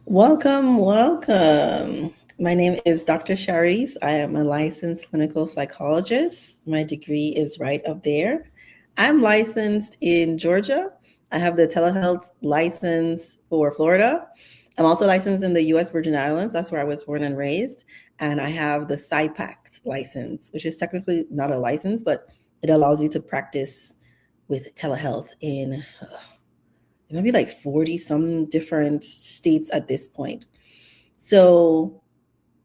Welcome, welcome. My name is Dr. Shareece. I am a licensed clinical psychologist. My degree is right up there. I'm licensed in Georgia. I have the telehealth license for Florida. I'm also licensed in the US Virgin Islands. That's where I was born and raised. And I have the PsyPact license, which is technically not a license, but it allows you to practice with telehealth in maybe like 40 some different states at this point. So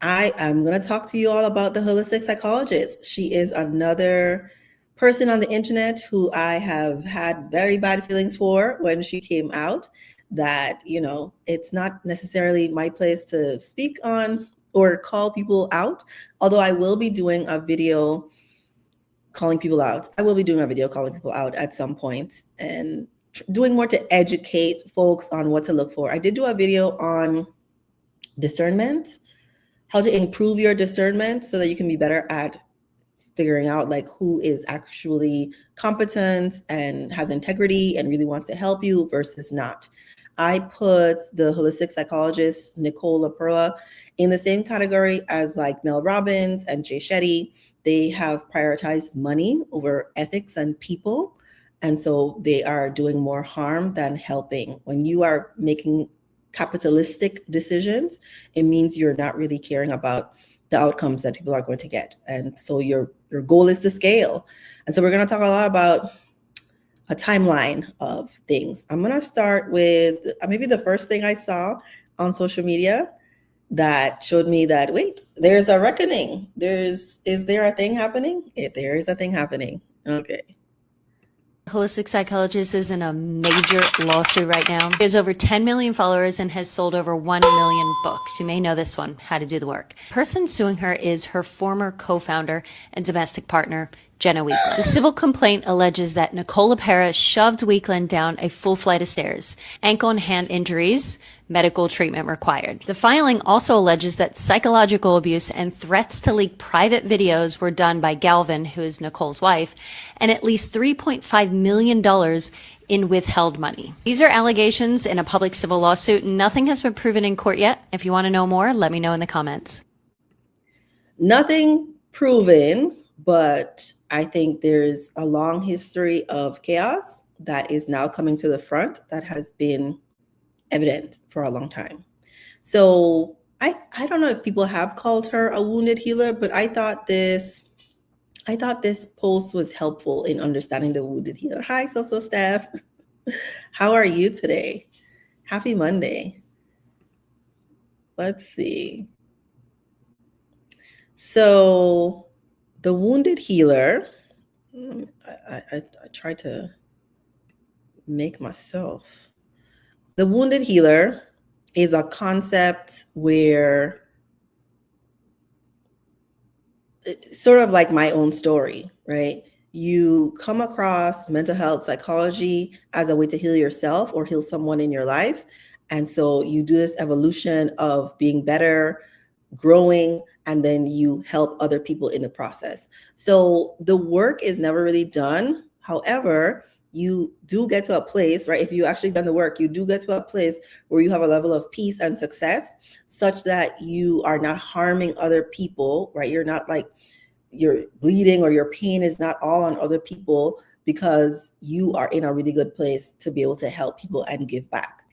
I am going to talk to you all about the holistic psychologist. She is another person on the internet who I have had very bad feelings for when she came out, that, it's not necessarily my place to speak on or call people out, although I will be doing a video calling people out. I will be doing a video calling people out at some point and doing more to educate folks on what to look for. I did do a video on discernment, how to improve your discernment so that you can be better at figuring out like who is actually competent and has integrity and really wants to help you versus not. I put the holistic psychologist Nicole LaPera in the same category as like Mel Robbins and Jay Shetty. They have prioritized money over ethics and people. And so they are doing more harm than helping. When you are making capitalistic decisions, it means you're not really caring about the outcomes that people are going to get. And so your goal is to scale. And so we're going to talk a lot about a timeline of things. I'm going to start with maybe the first thing I saw on social media that showed me that, wait, there's a reckoning. Is there a thing happening? There is a thing happening. Okay. Holistic Psychologist is in a major lawsuit right now. She has over 10 million followers and has sold over 1 million books. You may know this one, How to Do the Work. The person suing her is her former co-founder and domestic partner, Jenna Weekland. The civil complaint alleges that Nicole LaPera shoved Weekland down a full flight of stairs, ankle and hand injuries, medical treatment required. The filing also alleges that psychological abuse and threats to leak private videos were done by Galvin, who is Nicole's wife, and at least $3.5 million in withheld money. These are allegations in a public civil lawsuit. Nothing has been proven in court yet. If you want to know more, let me know in the comments. Nothing proven, but I think there's a long history of chaos that is now coming to the front that has been evident for a long time. So I don't know if people have called her a wounded healer, but I thought this post was helpful in understanding the wounded healer. Hi, social staff. How are you today? Happy Monday. Let's see. So the wounded healer, I tried to make myself. The wounded healer is a concept where it's sort of like my own story, right? You come across mental health psychology as a way to heal yourself or heal someone in your life. And so you do this evolution of being better, growing, and then you help other people in the process. So the work is never really done. However, you do get to a place, right? If you actually done the work, you do get to a place where you have a level of peace and success such that you are not harming other people, right? You're not like your bleeding or your pain is not all on other people because you are in a really good place to be able to help people and give back.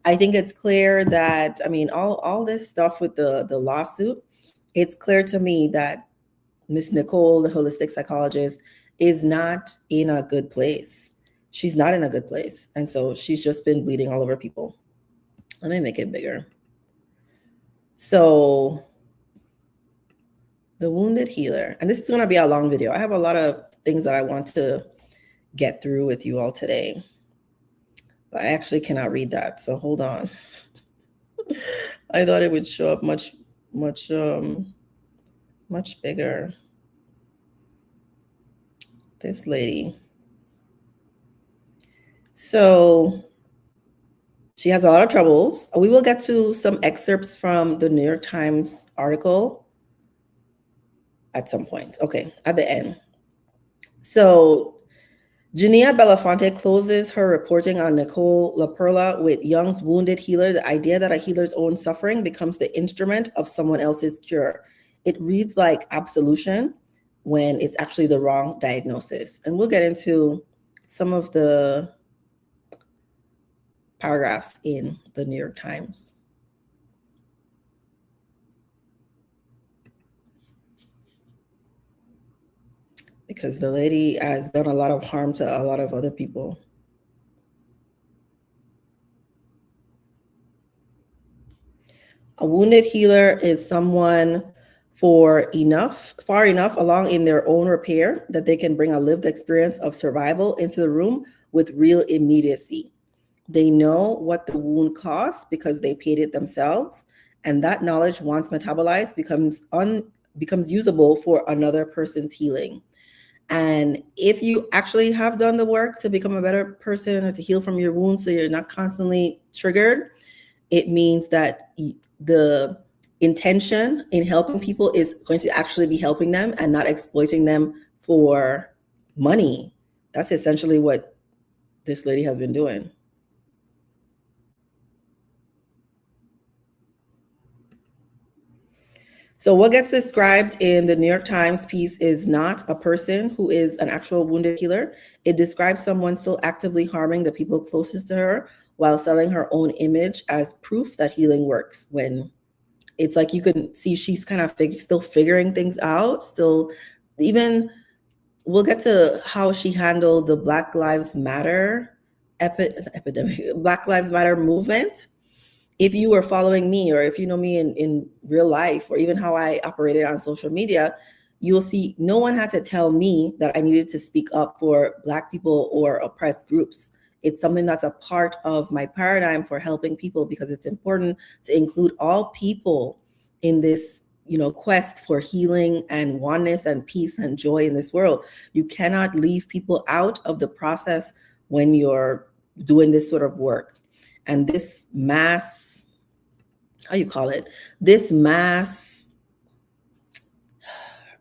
I think it's clear that, all this stuff with the lawsuit, it's clear to me that Miss Nicole, the holistic psychologist, is not in a good place. She's not in a good place. And so she's just been bleeding all over people. Let me make it bigger. So the wounded healer, and this is going to be a long video. I have a lot of things that I want to get through with you all today. But I actually cannot read that. So hold on. I thought it would show up much bigger. This lady. So she has a lot of troubles. We will get to some excerpts from the New York Times article at some point. Okay, at the end. So Jania Belafonte closes her reporting on Nicole LaPera with Jung's wounded healer, the idea that a healer's own suffering becomes the instrument of someone else's cure. It reads like absolution when it's actually the wrong diagnosis. And we'll get into some of the paragraphs in the New York Times. Because the lady has done a lot of harm to a lot of other people. A wounded healer is someone far enough along in their own repair that they can bring a lived experience of survival into the room with real immediacy. They know what the wound costs because they paid it themselves, and that knowledge, once metabolized, becomes usable for another person's healing. And if you actually have done the work to become a better person or to heal from your wounds so you're not constantly triggered, it means that the intention in helping people is going to actually be helping them and not exploiting them for money. That's essentially what this lady has been doing. So what gets described in the New York Times piece is not a person who is an actual wounded healer. It describes someone still actively harming the people closest to her while selling her own image as proof that healing works, when it's like you can see she's kind of still figuring things out. Still, even we'll get to how she handled the Black Lives Matter epidemic, Black Lives Matter movement. If you were following me, or if you know me in real life, or even how I operated on social media, you'll see no one had to tell me that I needed to speak up for Black people or oppressed groups. It's something that's a part of my paradigm for helping people, because it's important to include all people in this, quest for healing and oneness and peace and joy in this world. You cannot leave people out of the process when you're doing this sort of work. And this mass,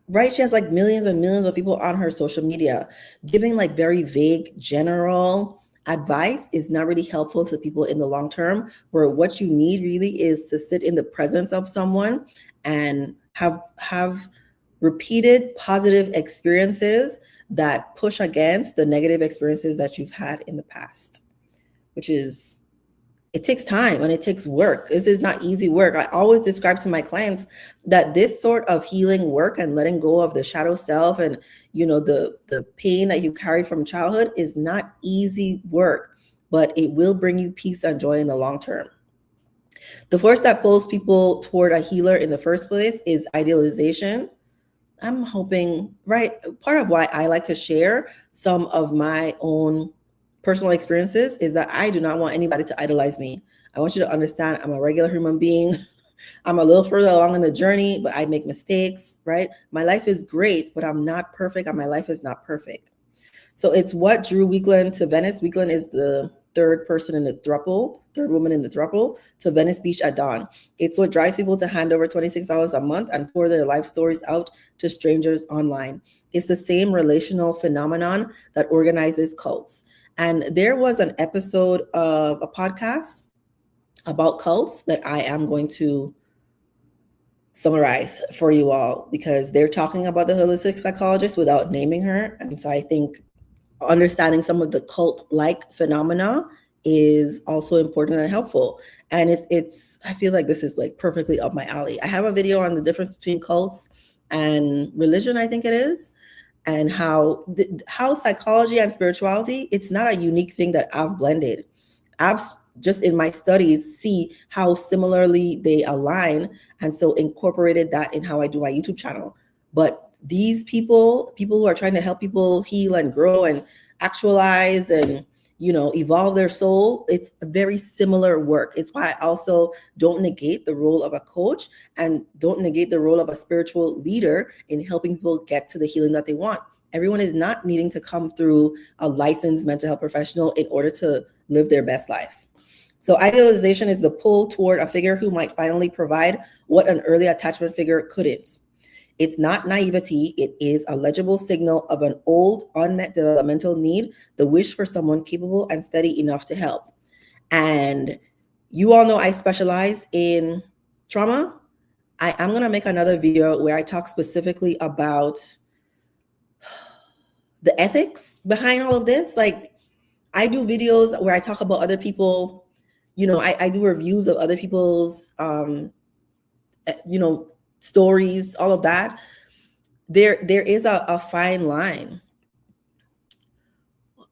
right? She has like millions and millions of people on her social media. Giving like very vague, general advice is not really helpful to people in the long term, where what you need really is to sit in the presence of someone and have repeated positive experiences that push against the negative experiences that you've had in the past, which is, it takes time and it takes work. This is not easy work. I always describe to my clients that this sort of healing work and letting go of the shadow self and, the pain that you carried from childhood is not easy work, but it will bring you peace and joy in the long term. The force that pulls people toward a healer in the first place is idealization. I'm hoping, right? Part of why I like to share some of my own personal experiences is that I do not want anybody to idolize me. I want you to understand I'm a regular human being. I'm a little further along in the journey, but I make mistakes, right? My life is great, but I'm not perfect, and my life is not perfect. So it's what drew Weekland to Venice. Weekland is the third woman in the throuple, to Venice Beach at dawn. It's what drives people to hand over $26 a month and pour their life stories out to strangers online. It's the same relational phenomenon that organizes cults. And there was an episode of a podcast about cults that I am going to summarize for you all, because they're talking about the holistic psychologist without naming her. And so I think understanding some of the cult-like phenomena is also important and helpful. And it's I feel like this is like perfectly up my alley. I have a video on the difference between cults and religion, I think it is, and how psychology and spirituality, it's not a unique thing that I've blended. I've just in my studies see how similarly they align, and so incorporated that in how I do my YouTube channel. But these people who are trying to help people heal and grow and actualize and evolve their soul, it's a very similar work. It's why I also don't negate the role of a coach and don't negate the role of a spiritual leader in helping people get to the healing that they want. Everyone is not needing to come through a licensed mental health professional in order to live their best life. So idealization is the pull toward a figure who might finally provide what an early attachment figure couldn't. It's not naivety. It is a legible signal of an old, unmet developmental need, the wish for someone capable and steady enough to help. And you all know I specialize in trauma. I'm going to make another video where I talk specifically about the ethics behind all of this. Like, I do videos where I talk about other people, I do reviews of other people's, stories, all of that. There is a fine line.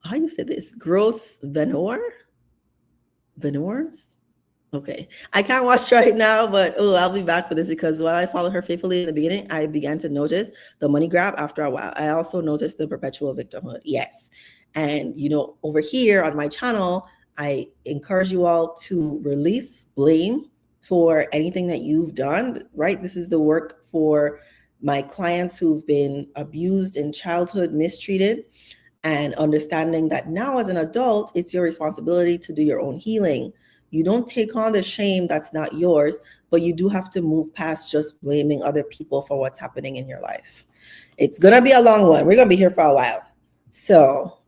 How do you say this? Gross veneers? Okay. I can't watch right now, but I'll be back for this because while I followed her faithfully in the beginning, I began to notice the money grab after a while. I also noticed the perpetual victimhood. Yes. And, over here on my channel, I encourage you all to release blame for anything that you've done, right? This is the work for my clients who've been abused in childhood, mistreated, and understanding that now as an adult, it's your responsibility to do your own healing. You don't take on the shame that's not yours, but you do have to move past just blaming other people for what's happening in your life. It's going to be a long one. We're going to be here for a while. So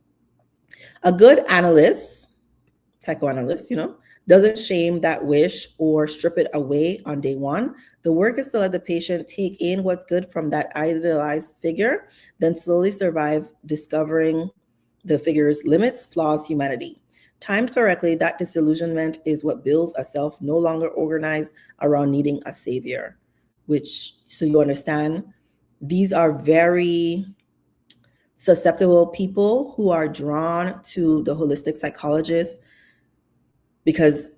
a good analyst, psychoanalyst, doesn't shame that wish or strip it away on day one. The work is to let the patient take in what's good from that idealized figure, then slowly survive discovering the figure's limits, flaws, humanity. Timed correctly, that disillusionment is what builds a self no longer organized around needing a savior, so you understand, these are very susceptible people who are drawn to the holistic psychologist because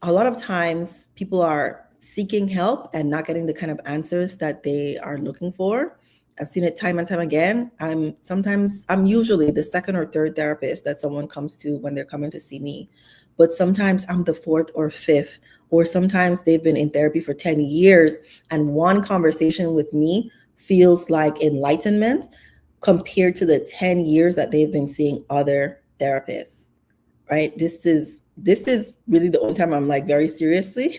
a lot of times people are seeking help and not getting the kind of answers that they are looking for. I've seen it time and time again. I'm usually the second or third therapist that someone comes to when they're coming to see me. But sometimes I'm the fourth or fifth, or sometimes they've been in therapy for 10 years and one conversation with me feels like enlightenment compared to the 10 years that they've been seeing other therapists, right? This is really the only time I'm like very seriously.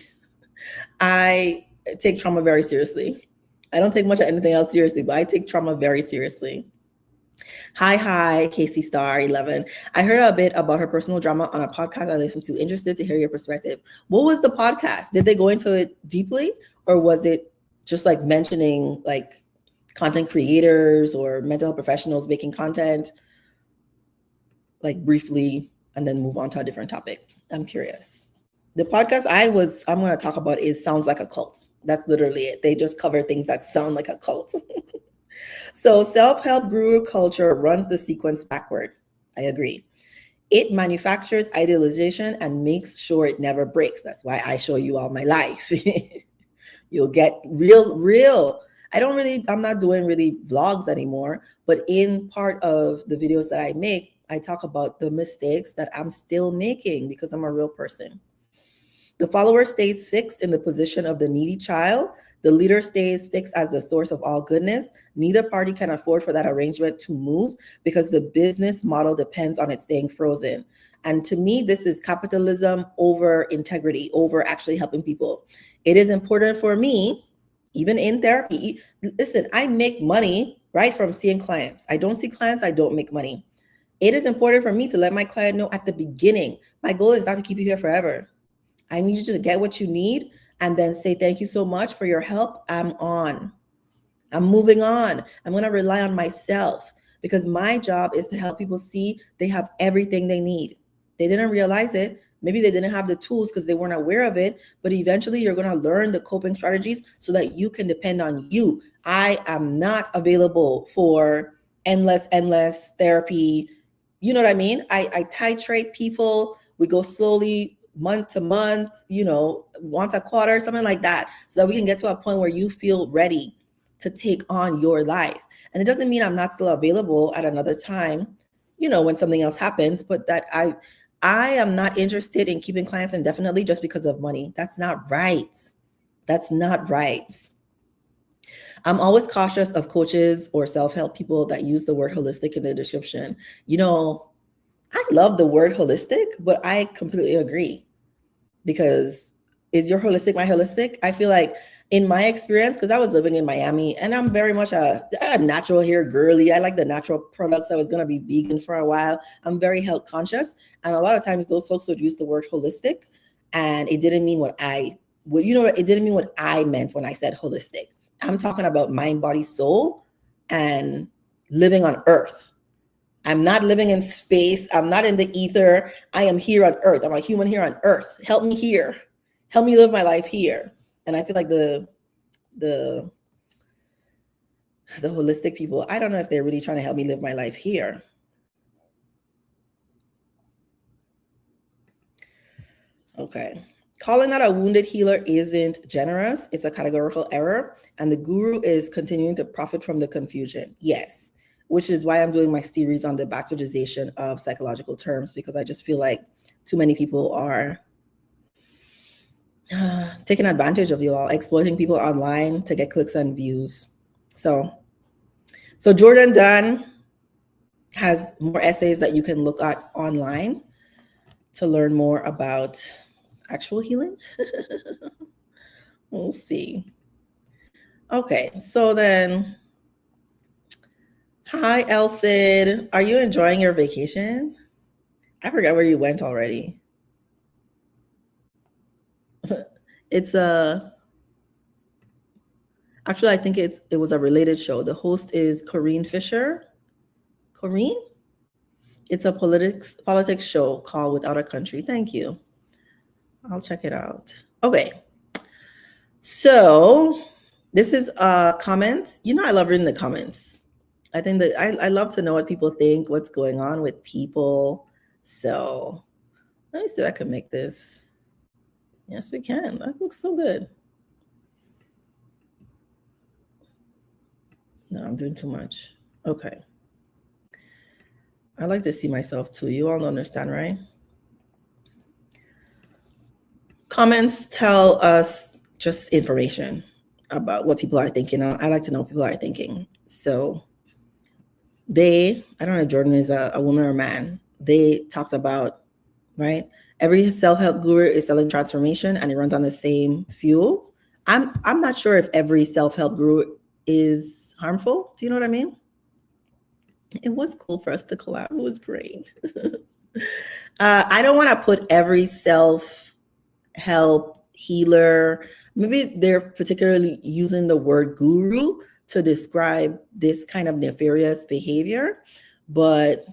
I take trauma very seriously. I don't take much of anything else seriously, but I take trauma very seriously. Hi, Casey Star 11. I heard a bit about her personal drama on a podcast I listened to. Interested to hear your perspective. What was the podcast? Did they go into it deeply, or was it just like mentioning like content creators or mental health professionals making content like briefly and then move on to a different topic? I'm curious. The podcast I'm going to talk about sounds like a cult. That's literally it. They just cover things that sound like a cult. So self-help guru culture runs the sequence backward. I agree. It manufactures idealization and makes sure it never breaks. That's why I show you all my life. You'll get real. I'm not doing really vlogs anymore, but in part of the videos that I make, I talk about the mistakes that I'm still making because I'm a real person. The follower stays fixed in the position of the needy child. The leader stays fixed as the source of all goodness. Neither party can afford for that arrangement to move because the business model depends on it staying frozen. And to me, this is capitalism over integrity, over actually helping people. It is important for me, even in therapy. Listen, I make money, right, from seeing clients. I don't see clients, I don't make money. It is important for me to let my client know at the beginning, my goal is not to keep you here forever. I need you to get what you need and then say, thank you so much for your help. I'm moving on. I'm going to rely on myself because my job is to help people see they have everything they need. They didn't realize it. Maybe they didn't have the tools because they weren't aware of it, but eventually you're going to learn the coping strategies so that you can depend on you. I am not available for endless therapy. You know what I mean? I titrate people. We go slowly, month to month, once a quarter, something like that, so that we can get to a point where you feel ready to take on your life. And it doesn't mean I'm not still available at another time, when something else happens, but that I am not interested in keeping clients indefinitely just because of money. That's not right. That's not right. I'm always cautious of coaches or self-help people that use the word holistic in their description. I love the word holistic, but I completely agree, because is your holistic my holistic? I feel like in my experience, because I was living in Miami and I'm very much a natural hair girly. I like the natural products. I was going to be vegan for a while. I'm very health conscious. And a lot of times those folks would use the word holistic, and it didn't mean what it didn't mean what I meant when I said holistic. I'm talking about mind, body, soul, and living on earth. I'm not living in space. I'm not in the ether. I am here on earth. I'm a human here on earth. Help me here. Help me live my life here. And I feel like the holistic people, I don't know if they're really trying to help me live my life here. Okay. Calling out a wounded healer isn't generous. It's a categorical error. And the guru is continuing to profit from the confusion. Yes. Which is why I'm doing my series on the bastardization of psychological terms, because I just feel like too many people are taking advantage of you all, exploiting people online to get clicks and views. So Jordan Dunn has more essays that you can look at online to learn more about actual healing. We'll see. Okay, so then, hi, Elsid. Are you enjoying your vacation? I forgot where you went already. It's actually, I think it was a related show. The host is Corinne Fisher. Corinne? It's a politics show called Without a Country. Thank you. I'll check it out. Okay. So this is comments. You know, I love reading the comments. I think that I love to know what people think, what's going on with people. So let me see if I can make this. Yes, we can. That looks so good. No, I'm doing too much. Okay. I like to see myself too. You all understand, right? Comments tell us just information about what people are thinking. I like to know what people are thinking. So I don't know if Jordan is a woman or a man. They talked about, right? Every self-help guru is selling transformation and it runs on the same fuel. I'm not sure if every self-help guru is harmful. Do you know what I mean? It was cool for us to collab. It was great. I don't want to put every self-help healer, maybe they're particularly using the word guru to describe this kind of nefarious behavior, but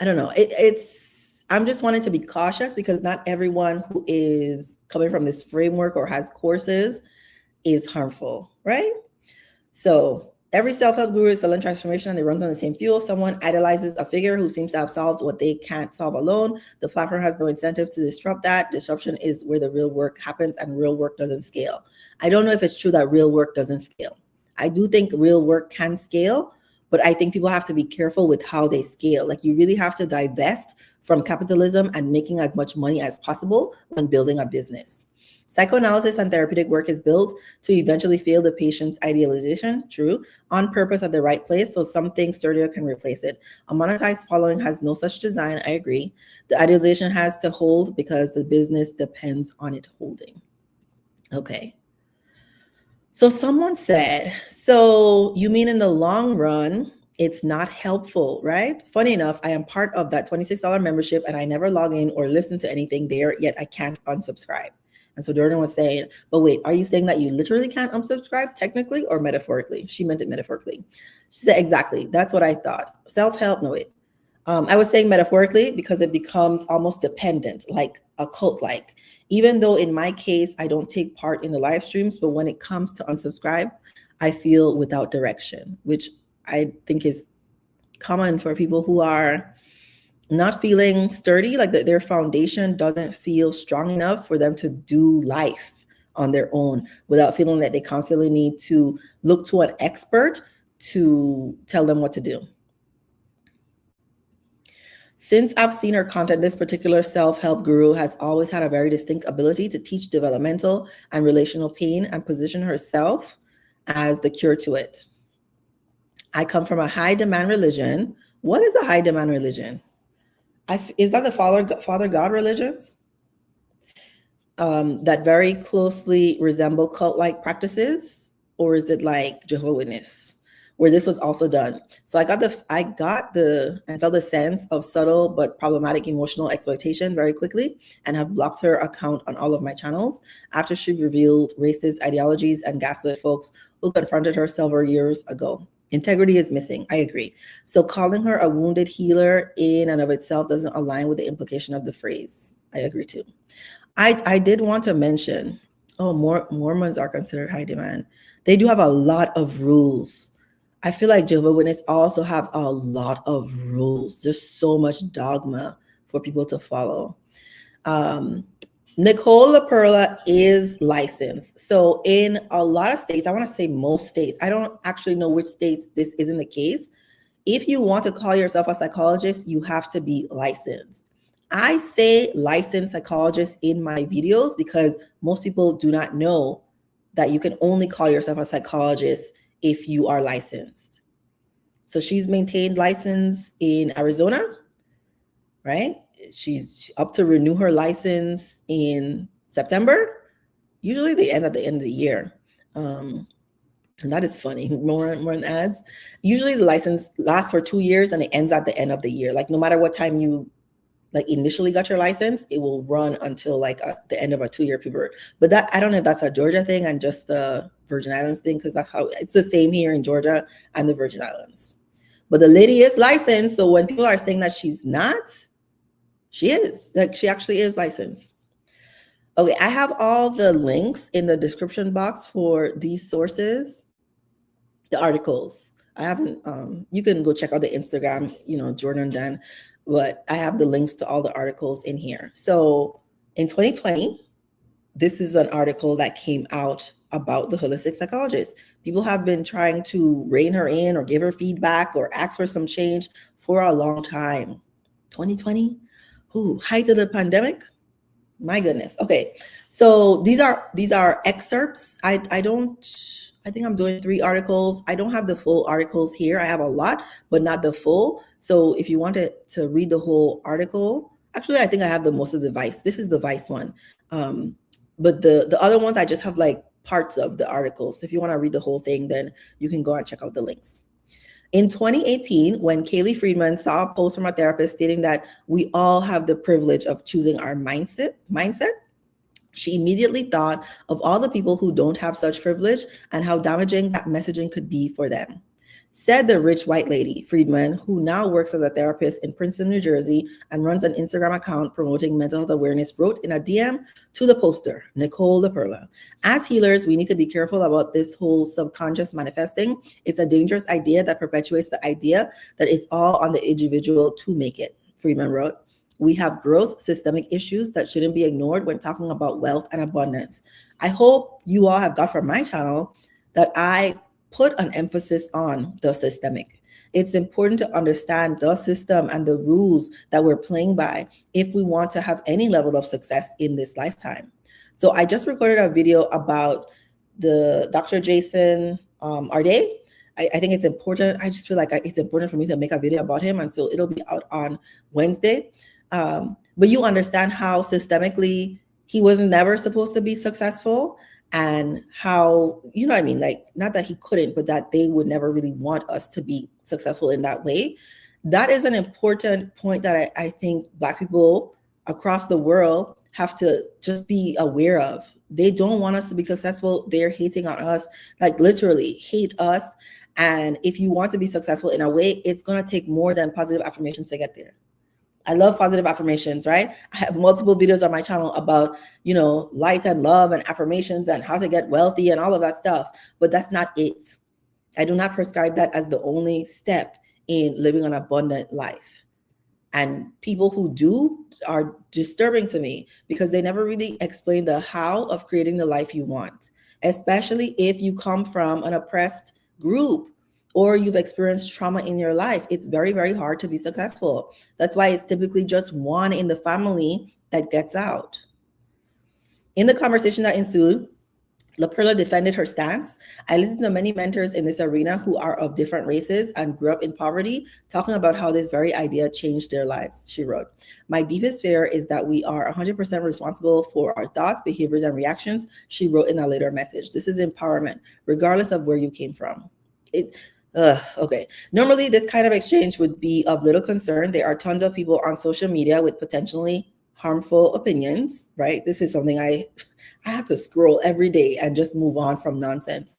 I don't know. I'm just wanting to be cautious because not everyone who is coming from this framework or has courses is harmful, right? So every self-help guru is selling transformation and it runs on the same fuel. Someone idolizes a figure who seems to have solved what they can't solve alone. The platform has no incentive to disrupt that. Disruption is where the real work happens and real work doesn't scale. I don't know if it's true that real work doesn't scale. I do think real work can scale, but I think people have to be careful with how they scale. Like you really have to divest from capitalism and making as much money as possible when building a business. Psychoanalysis and therapeutic work is built to eventually fail the patient's idealization, true, on purpose at the right place, so something sturdier can replace it. A monetized following has no such design, I agree. The idealization has to hold because the business depends on it holding. Okay. So someone said, so you mean in the long run, it's not helpful, right? Funny enough, I am part of that $26 membership and I never log in or listen to anything there, yet I can't unsubscribe. And so Jordan was saying, but wait, are you saying that you literally can't unsubscribe technically or metaphorically? She meant it metaphorically. She said, exactly. That's what I thought. Self-help, no, wait. I was saying metaphorically because it becomes almost dependent, like a cult-like. Even though in my case, I don't take part in the live streams, but when it comes to unsubscribe, I feel without direction, which I think is common for people who are not feeling sturdy, like their foundation doesn't feel strong enough for them to do life on their own without feeling that they constantly need to look to an expert to tell them what to do. Since I've seen her content, this particular self-help guru has always had a very distinct ability to teach developmental and relational pain and position herself as the cure to it. I come from a high demand religion. What is a high demand religion? Is that the Father God religions? that very closely resemble cult-like practices, or is it like Jehovah's Witness, where this was also done? So I got the and felt the sense of subtle but problematic emotional exploitation very quickly, and have blocked her account on all of my channels after she revealed racist ideologies and gaslit folks who confronted her several years ago. Integrity is missing. I agree. So calling her a wounded healer in and of itself doesn't align with the implication of the phrase. I agree too. I did want to mention, Mormons are considered high demand. They do have a lot of rules. I feel like Jehovah's Witnesses also have a lot of rules. There's so much dogma for people to follow. Nicole LaPera is licensed. So in a lot of states, I want to say most states, I don't actually know which states this isn't the case. If you want to call yourself a psychologist, you have to be licensed. I say licensed psychologist in my videos because most people do not know that you can only call yourself a psychologist if you are licensed. So she's maintained license in Arizona, right? She's up to renew her license in September. Usually they end at the end of the year. And that is funny. More in ads. Usually the license lasts for 2 years and it ends at the end of the year. Like no matter what time you initially got your license, it will run until the end of a 2-year period. But that, I don't know if that's a Georgia thing and just the Virgin Islands thing, because that's how it's the same here in Georgia and the Virgin Islands. But the lady is licensed. So when people are saying that she's not, she is. She actually is licensed. Okay, I have all the links in the description box for these sources, the articles. I haven't, you can go check out the Instagram, Jordan Den, but I have the links to all the articles in here. So in 2020, this is an article that came out about the holistic psychologist. People have been trying to rein her in or give her feedback or ask for some change for a long time. 2020, height of the pandemic. My goodness. Okay, so these are excerpts. I think I'm doing 3 articles. I don't have the full articles here. I have a lot, but not the full. So if you wanted to read the whole article, actually, I think I have the most of the Vice. This is the Vice one. But the other ones, I just have parts of the articles. So if you want to read the whole thing, then you can go and check out the links. In 2018, when Kaylee Friedman saw a post from a therapist stating that we all have the privilege of choosing our mindset, she immediately thought of all the people who don't have such privilege and how damaging that messaging could be for them. Said the rich white lady, Friedman, who now works as a therapist in Princeton, New Jersey, and runs an Instagram account promoting mental health awareness, wrote in a DM to the poster, Nicole LaPera, as healers, we need to be careful about this whole subconscious manifesting. It's a dangerous idea that perpetuates the idea that it's all on the individual to make it, Friedman wrote. We have gross systemic issues that shouldn't be ignored when talking about wealth and abundance. I hope you all have got from my channel that I put an emphasis on the systemic. It's important to understand the system and the rules that we're playing by if we want to have any level of success in this lifetime. So I just recorded a video about the Dr. Jason Arday. I think it's important. I just feel like it's important for me to make a video about him. And so it'll be out on Wednesday. But you understand how systemically he was never supposed to be successful, and how, not that he couldn't, but that they would never really want us to be successful in that way. That is an important point that I think Black people across the world have to just be aware of. They don't want us to be successful. They're hating on us, literally hate us. And if you want to be successful in a way, it's going to take more than positive affirmations to get there. I love positive affirmations, right? I have multiple videos on my channel about, light and love and affirmations and how to get wealthy and all of that stuff. But that's not it. I do not prescribe that as the only step in living an abundant life. And people who do are disturbing to me because they never really explain the how of creating the life you want, especially if you come from an oppressed group or you've experienced trauma in your life. It's very, very hard to be successful. That's why it's typically just one in the family that gets out. In the conversation that ensued, LaPerla defended her stance. I listened to many mentors in this arena who are of different races and grew up in poverty, talking about how this very idea changed their lives. She wrote, "My deepest fear is that we are 100% responsible for our thoughts, behaviors, and reactions," she wrote in a later message. "This is empowerment, regardless of where you came from." Okay. Normally, this kind of exchange would be of little concern. There are tons of people on social media with potentially harmful opinions, right? This is something I have to scroll every day and just move on from nonsense.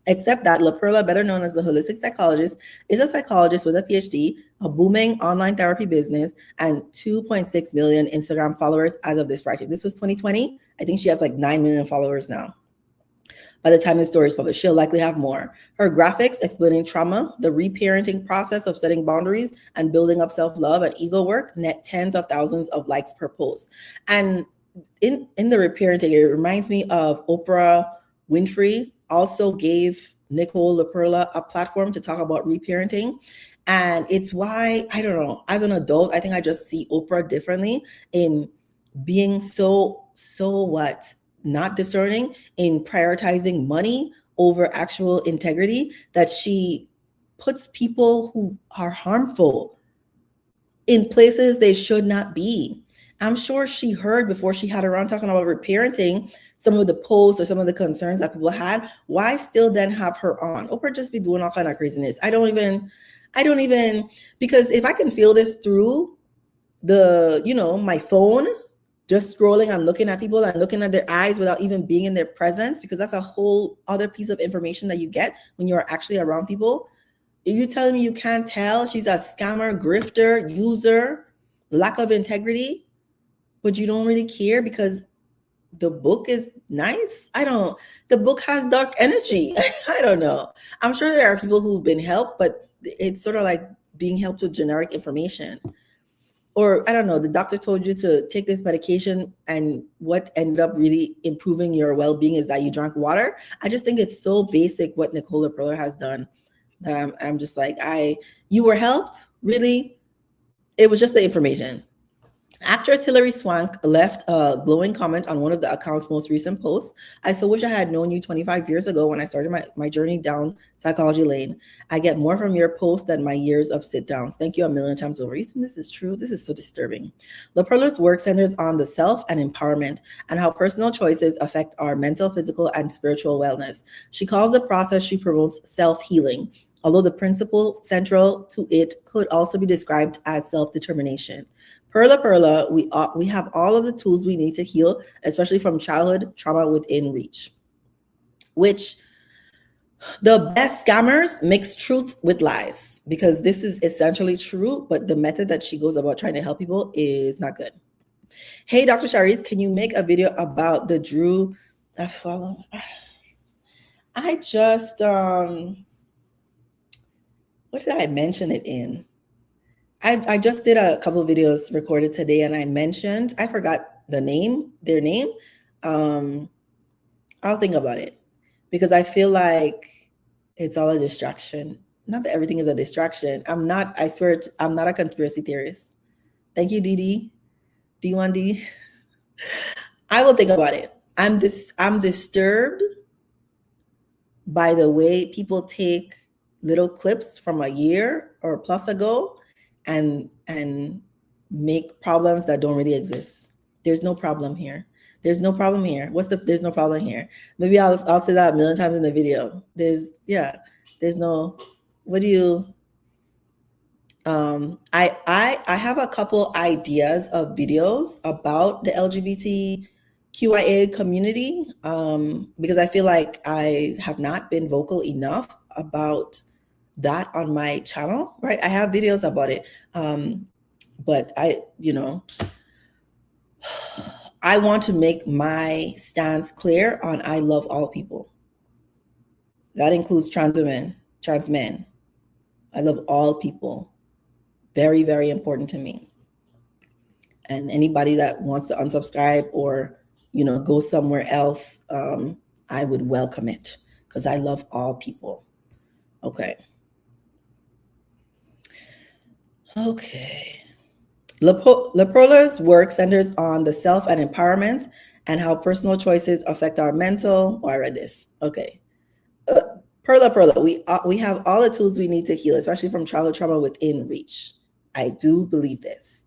Except that LaPerla, better known as the holistic psychologist, is a psychologist with a PhD, a booming online therapy business, and 2.6 million Instagram followers as of this writing. This was 2020. I think she has like 9 million followers now. By the time the story is published, she'll likely have more. Her graphics explaining trauma, the reparenting process of setting boundaries, and building up self-love and ego work net tens of thousands of likes per post. And in the reparenting, it reminds me of Oprah Winfrey also gave Nicole LaPera a platform to talk about reparenting. And it's why, I don't know, as an adult, I think I just see Oprah differently in being so not discerning in prioritizing money over actual integrity, that she puts people who are harmful in places they should not be. I'm sure she heard before she had around talking about reparenting some of the posts or some of the concerns that people had. Why still then have her on? Oprah just be doing all kind of craziness. I don't even, because if I can feel this through the, my phone, just scrolling and looking at people and looking at their eyes without even being in their presence, because that's a whole other piece of information that you get when you're actually around people. You're telling me you can't tell she's a scammer, grifter, user, lack of integrity, but you don't really care because the book is nice? The book has dark energy. I don't know. I'm sure there are people who've been helped, but it's sort of like being helped with generic information. Or I don't know, the doctor told you to take this medication and what ended up really improving your well-being is that you drank water. I just think it's so basic what Nicole LaPera has done that I'm just like, you were helped? Really? It was just the information. Actress Hilary Swank left a glowing comment on one of the account's most recent posts. "I so wish I had known you 25 years ago when I started my journey down psychology lane. I get more from your posts than my years of sit downs. Thank you a million times over." You think this is true? This is so disturbing. LaPerla's work centers on the self and empowerment and how personal choices affect our mental, physical, and spiritual wellness. She calls the process she promotes self-healing, although the principle central to it could also be described as self-determination. Perla, we have all of the tools we need to heal, especially from childhood trauma within reach. Which the best scammers mix truth with lies, because this is essentially true, but the method that she goes about trying to help people is not good. "Hey, Dr. Shareece, can you make a video about the Drew I follow?" I just, what did I mention it in? I just did a couple of videos recorded today, and I forgot their name. I'll think about it, because I feel like it's all a distraction. Not that everything is a distraction. I swear, I'm not a conspiracy theorist. Thank you, DD. D1D. I will think about it. I'm disturbed by the way people take little clips from a year or plus ago and make problems that don't really exist. There's no problem here. There's no problem here. There's no problem here. Maybe I'll say that a million times in the video. There's no, what do you, I have a couple ideas of videos about the LGBTQIA community, because I feel like I have not been vocal enough about that on my channel, right? I have videos about it, but I want to make my stance clear on I love all people. That includes trans women, trans men. I love all people. Very, very important to me. And anybody that wants to unsubscribe or go somewhere else, I would welcome it, because I love all people. Okay. LaPerla's work centers on the self and empowerment and how personal choices affect our mental. Oh, I read this. Okay. Perla, we have all the tools we need to heal, especially from childhood trauma, within reach. I do believe this.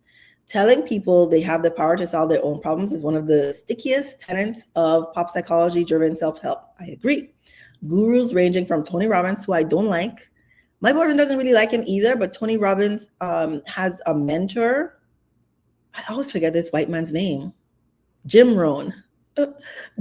Telling people they have the power to solve their own problems is one of the stickiest tenets of pop psychology-driven self-help. I agree. Gurus ranging from Tony Robbins, who I don't like. My boyfriend doesn't really like him either, but Tony Robbins has a mentor. I always forget this white man's name. Jim Rohn.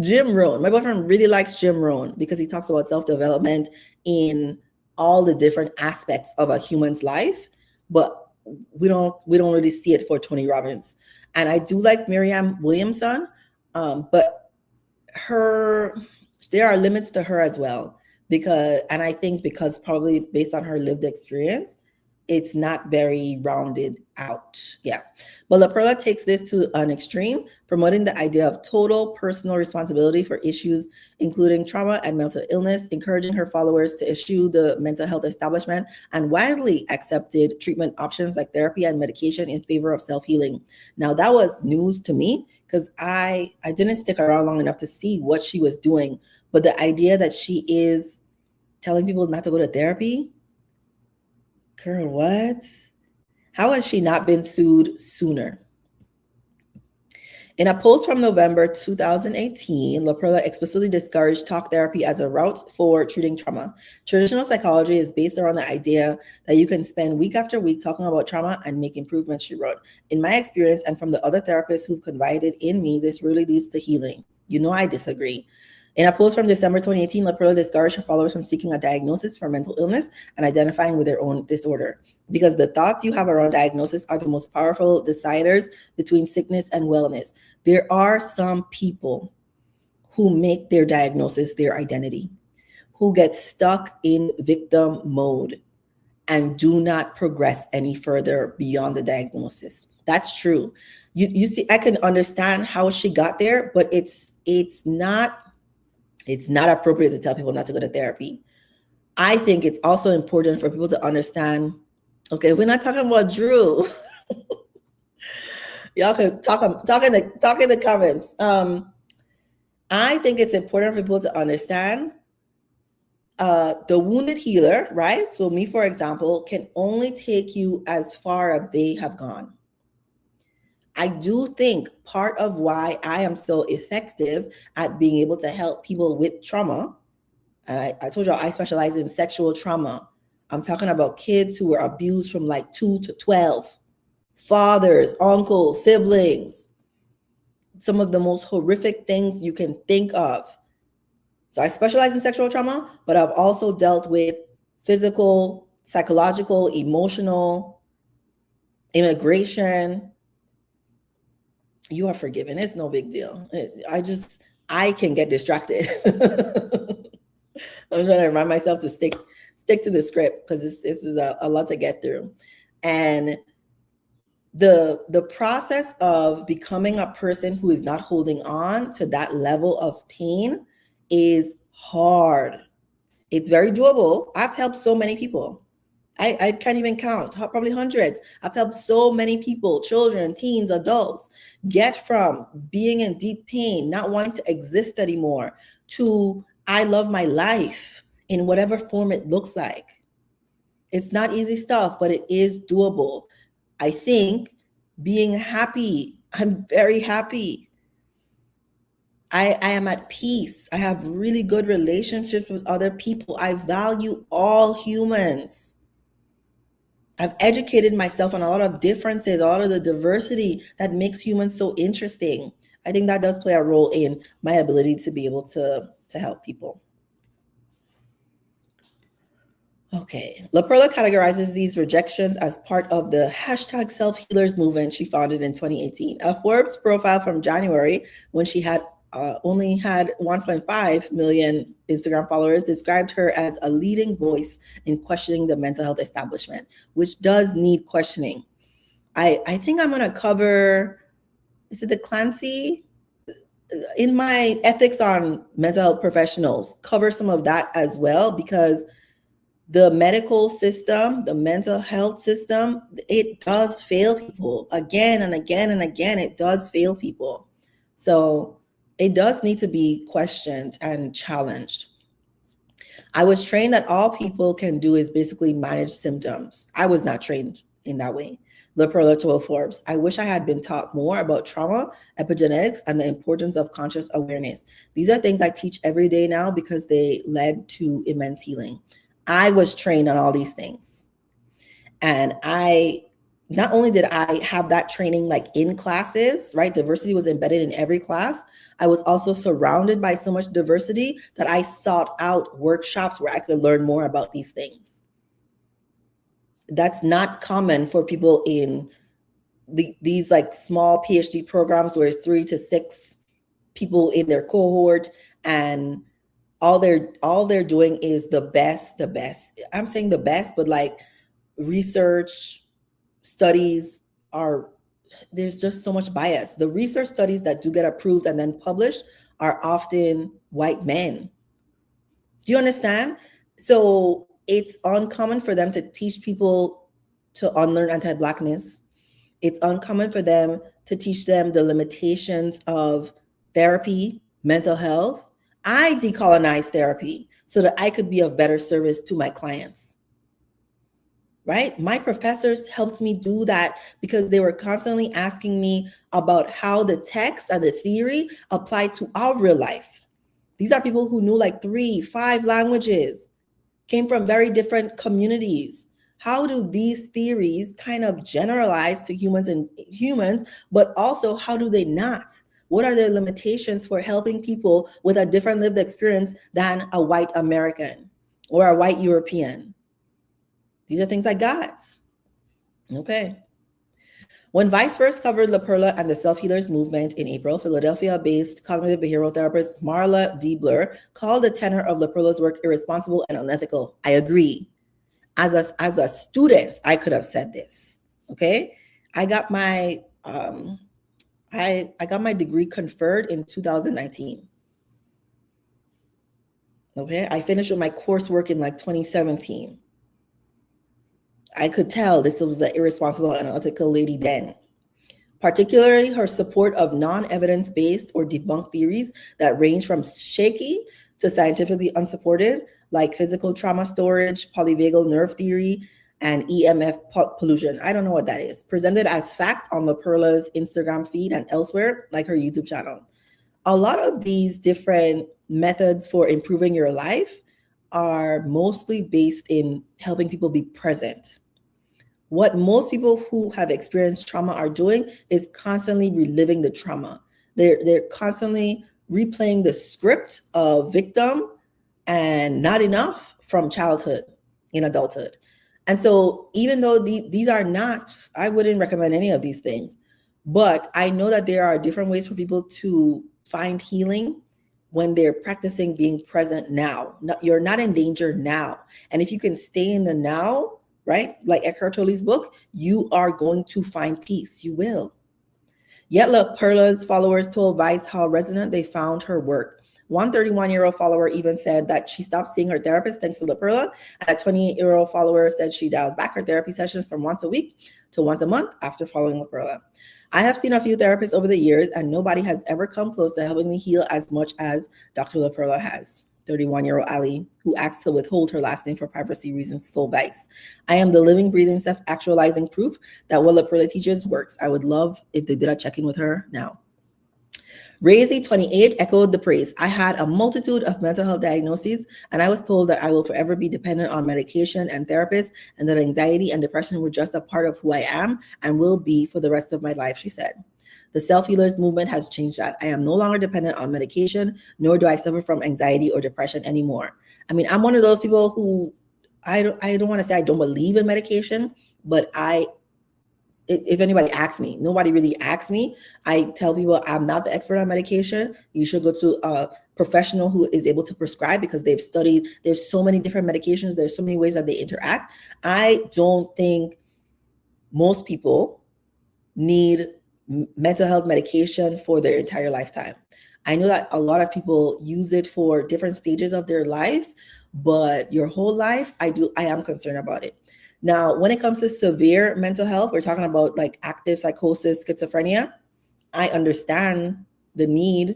Jim Rohn. My boyfriend really likes Jim Rohn because he talks about self-development in all the different aspects of a human's life, but we don't really see it for Tony Robbins. And I do like Marianne Williamson, but there are limits to her as well, because probably based on her lived experience, it's not very rounded out. Yeah. But LaPera takes this to an extreme, promoting the idea of total personal responsibility for issues including trauma and mental illness, encouraging her followers to eschew the mental health establishment and widely accepted treatment options like therapy and medication in favor of self-healing. Now, that was news to me because I didn't stick around long enough to see what she was doing. But the idea that she is telling people not to go to therapy, girl, what? How has she not been sued sooner? In a post from November 2018, LaPera explicitly discouraged talk therapy as a route for treating trauma. Traditional psychology is based around the idea that you can spend week after week talking about trauma and make improvements, she wrote. In my experience and from the other therapists who confided in me, this really leads to healing. You know I disagree. In a post from December 2018, LaPera discouraged her followers from seeking a diagnosis for mental illness and identifying with their own disorder, because the thoughts you have around diagnosis are the most powerful deciders between sickness and wellness. There are some people who make their diagnosis their identity, who get stuck in victim mode and do not progress any further beyond the diagnosis. That's true. You see, I can understand how she got there, but it's not appropriate to tell people not to go to therapy. I think it's also important for people to understand, okay, we're not talking about Drew. Y'all can talk in the comments. I think it's important for people to understand the wounded healer, right? So me, for example, can only take you as far as they have gone. I do think part of why I am so effective at being able to help people with trauma, and I told you I specialize in sexual trauma. I'm talking about kids who were abused from like 2 to 12, fathers, uncles, siblings, some of the most horrific things you can think of. So I specialize in sexual trauma, but I've also dealt with physical, psychological, emotional, immigration. You are forgiven. It's no big deal. I can get distracted. I'm trying to remind myself to stick to the script because this is a lot to get through. And the process of becoming a person who is not holding on to that level of pain is hard. It's very doable. I've helped so many people. I can't even count, probably hundreds. I've helped so many people, children, teens, adults, get from being in deep pain, not wanting to exist anymore, to I love my life in whatever form it looks like. It's not easy stuff, but it is doable. I think being happy, I'm very happy. I am at peace. I have really good relationships with other people. I value all humans. I've educated myself on a lot of differences, a lot of the diversity that makes humans so interesting. I think that does play a role in my ability to be able to help people. Okay, LaPera categorizes these rejections as part of the hashtag self-healers movement she founded in 2018. A Forbes profile from January, when she had only had 1.5 million Instagram followers, described her as a leading voice in questioning the mental health establishment, which does need questioning. I think I'm gonna cover, is it the Clancy? In my ethics on mental health professionals, cover some of that as well, because the medical system, the mental health system, it does fail people again and again and again. It does fail people. So it does need to be questioned and challenged. I was trained that all people can do is basically manage symptoms. I was not trained in that way. LaPera told Forbes, I wish I had been taught more about trauma, epigenetics, and the importance of conscious awareness. These are things I teach every day now because they led to immense healing. I was trained on all these things. And not only did I have that training like in classes, right? Diversity was embedded in every class. I was also surrounded by so much diversity that I sought out workshops where I could learn more about these things. That's not common for people in these like small PhD programs where it's 3 to 6 people in their cohort, and all they're doing is the best. I'm saying the best, but like research studies there's just so much bias. The research studies that do get approved and then published are often white men. Do you understand? So it's uncommon for them to teach people to unlearn anti-Blackness. It's uncommon for them to teach them the limitations of therapy, mental health. I decolonized therapy so that I could be of better service to my clients. Right? My professors helped me do that because they were constantly asking me about how the text and the theory applied to our real life. These are people who knew like 3, 5 languages, came from very different communities. How do these theories kind of generalize to humans, but also how do they not? What are their limitations for helping people with a different lived experience than a white American or a white European? These are things I got. Okay. When Vice first covered LaPera and the self-healers movement in April, Philadelphia-based cognitive behavioral therapist Marla Diebler called the tenor of LaPera's work irresponsible and unethical. I agree. As a student, I could have said this. Okay. I got my I got my degree conferred in 2019. Okay. I finished with my coursework in like 2017. I could tell this was the irresponsible and unethical lady then. Particularly her support of non-evidence-based or debunked theories that range from shaky to scientifically unsupported, like physical trauma storage, polyvagal nerve theory, and EMF pollution. I don't know what that is. Presented as fact on LaPera's Instagram feed and elsewhere, like her YouTube channel. A lot of these different methods for improving your life are mostly based in helping people be present. What most people who have experienced trauma are doing is constantly reliving the trauma. They're constantly replaying the script of victim and not enough from childhood in adulthood. And so even though these are not, I wouldn't recommend any of these things, but I know that there are different ways for people to find healing when they're practicing being present now. You're not in danger now. And if you can stay in the now, right? Like Eckhart Tolle's book, you are going to find peace. You will. Yet LaPera's followers told Vice how resonant they found her work. One 31-year-old follower even said that she stopped seeing her therapist thanks to LaPera, and a 28-year-old follower said she dialed back her therapy sessions from once a week to once a month after following LaPera. I have seen a few therapists over the years, and nobody has ever come close to helping me heal as much as Dr. LaPera has. 31-year-old Ali, who asked to withhold her last name for privacy reasons, told Vice, I am the living, breathing, self-actualizing proof that what LaPera teaches works. I would love if they did a check-in with her now. Razy 28 echoed the praise. I had a multitude of mental health diagnoses, and I was told that I will forever be dependent on medication and therapists, and that anxiety and depression were just a part of who I am and will be for the rest of my life, she said. The self-healers movement has changed that. I am no longer dependent on medication, nor do I suffer from anxiety or depression anymore. I mean, I'm one of those people who, I don't want to say I don't believe in medication, but if anybody asks me, nobody really asks me, I tell people I'm not the expert on medication. You should go to a professional who is able to prescribe because they've studied, there's so many different medications, there's so many ways that they interact. I don't think most people need mental health medication for their entire lifetime. I know that a lot of people use it for different stages of their life, but your whole life, I am concerned about it. Now, when it comes to severe mental health, we're talking about like active psychosis, schizophrenia. I understand the need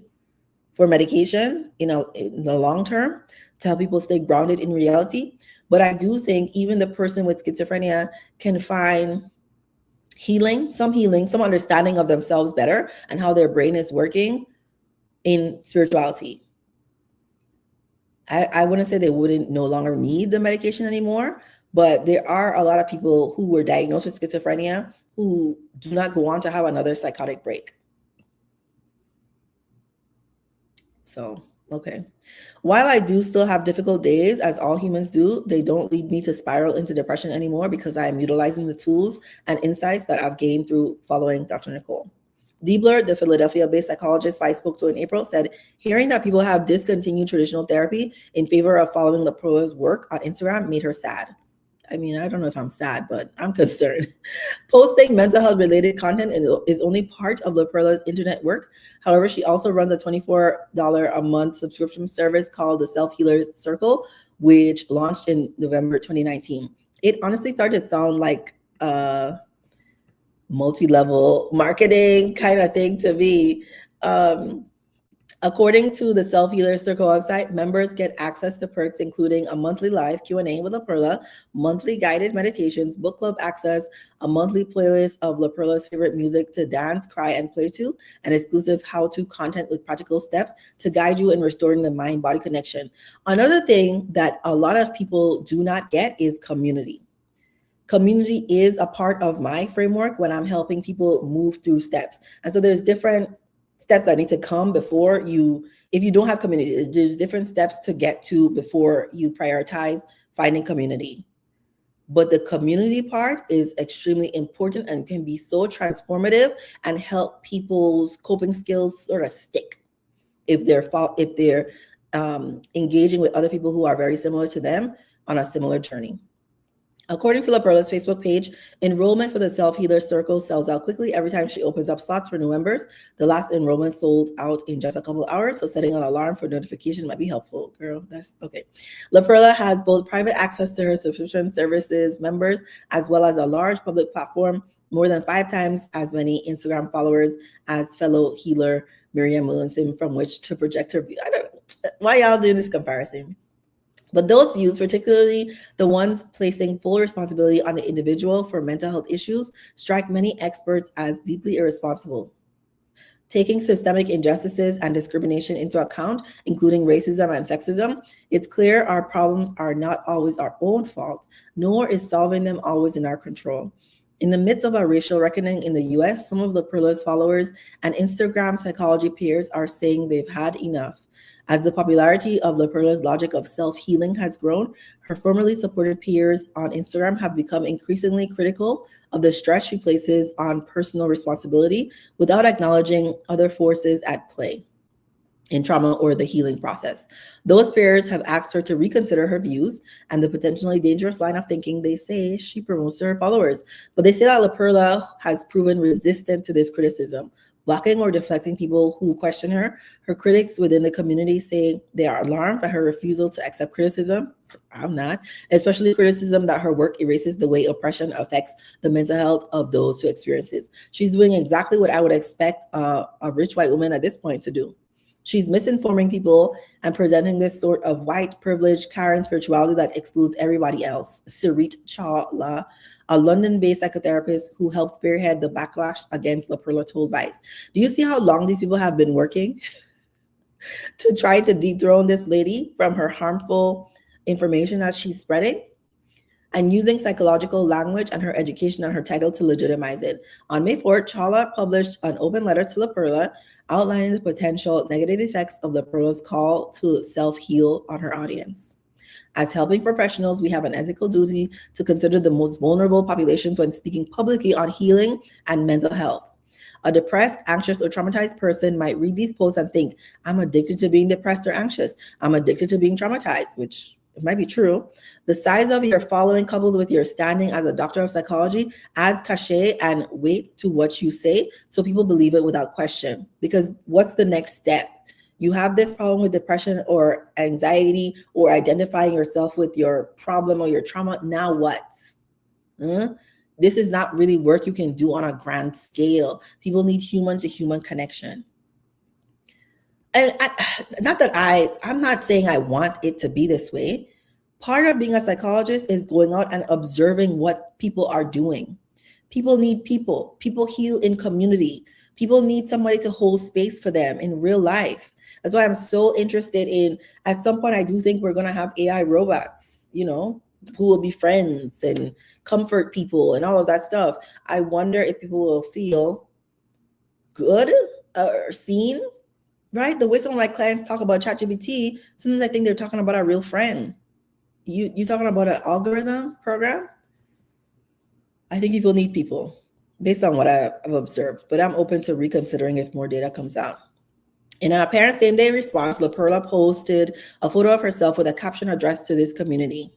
for medication, in the long term, to help people stay grounded in reality. But I do think even the person with schizophrenia can find some understanding of themselves better and how their brain is working in spirituality. I wouldn't say they wouldn't no longer need the medication anymore, but there are a lot of people who were diagnosed with schizophrenia who do not go on to have another psychotic break. So, okay. While I do still have difficult days, as all humans do, they don't lead me to spiral into depression anymore because I am utilizing the tools and insights that I've gained through following Dr. Nicole. Diebler, the Philadelphia-based psychologist I spoke to in April, said hearing that people have discontinued traditional therapy in favor of following LaPera's work on Instagram made her sad. I mean, I don't know if I'm sad, but I'm concerned. Posting mental health related content is only part of LaPera's internet work. However, she also runs a $24 a month subscription service called the Self-Healer Circle, which launched in November 2019. It honestly started to sound like a multi-level marketing kind of thing to me. According to the Self-Healer Circle website, members get access to perks including a monthly live Q&A with LaPera, monthly guided meditations, book club access, a monthly playlist of LaPera's favorite music to dance, cry, and play to, and exclusive how-to content with practical steps to guide you in restoring the mind-body connection. Another thing that a lot of people do not get is community. Community is a part of my framework when I'm helping people move through steps. And so there's different steps that need to come before you, if you don't have community, there's different steps to get to before you prioritize finding community. But the community part is extremely important and can be so transformative and help people's coping skills sort of stick if they're engaging with other people who are very similar to them on a similar journey. According to LaPera's Facebook page, enrollment for the Self-Healer Circle sells out quickly every time she opens up slots for new members. The last enrollment sold out in just a couple hours, so setting an alarm for notification might be helpful. Girl, that's okay. LaPera has both private access to her subscription services members, as well as a large public platform, more than 5 times as many Instagram followers as fellow healer Miriam Williamson, from which to project her view. I don't know why y'all doing this comparison. But those views, particularly the ones placing full responsibility on the individual for mental health issues, strike many experts as deeply irresponsible. Taking systemic injustices and discrimination into account, including racism and sexism, it's clear our problems are not always our own fault, nor is solving them always in our control. In the midst of a racial reckoning in the US, some of LaPera's followers and Instagram psychology peers are saying they've had enough. As the popularity of LaPera's logic of self-healing has grown, her formerly supported peers on Instagram have become increasingly critical of the stress she places on personal responsibility without acknowledging other forces at play in trauma or the healing process. Those peers have asked her to reconsider her views and the potentially dangerous line of thinking they say she promotes to her followers. But they say that LaPera has proven resistant to this criticism, blocking or deflecting people who question her. Her critics within the community say they are alarmed by her refusal to accept criticism. I'm not, especially criticism that her work erases the way oppression affects the mental health of those who experience it. She's doing exactly what I would expect a rich white woman at this point to do. She's misinforming people and presenting this sort of white privileged Karen spirituality that excludes everybody else. Sarit Chawla, a London-based psychotherapist who helped spearhead the backlash against LaPera, told Vice. Do you see how long these people have been working to try to dethrone this lady from her harmful information that she's spreading? And using psychological language and her education and her title to legitimize it. On May 4th, Chawla published an open letter to LaPera outlining the potential negative effects of LaPera's call to self-heal on her audience. As helping professionals, we have an ethical duty to consider the most vulnerable populations when speaking publicly on healing and mental health. A depressed, anxious, or traumatized person might read these posts and think, I'm addicted to being depressed or anxious. I'm addicted to being traumatized, which it might be true. The size of your following, coupled with your standing as a doctor of psychology, adds cachet and weight to what you say, so people believe it without question. Because what's the next step? You have this problem with depression or anxiety or identifying yourself with your problem or your trauma. Now what? This is not really work you can do on a grand scale. People need human to human connection. And I'm not saying I want it to be this way. Part of being a psychologist is going out and observing what people are doing. People need people. People heal in community. People need somebody to hold space for them in real life. That's why I'm so interested in, at some point, I do think we're going to have AI robots, who will be friends and comfort people and all of that stuff. I wonder if people will feel good or seen, right? The way some of my clients talk about ChatGPT, sometimes I think they're talking about a real friend. You talking about an algorithm program? I think people need people based on what I've observed, but I'm open to reconsidering if more data comes out. In an apparent same-day response, LaPera posted a photo of herself with a caption addressed to this community,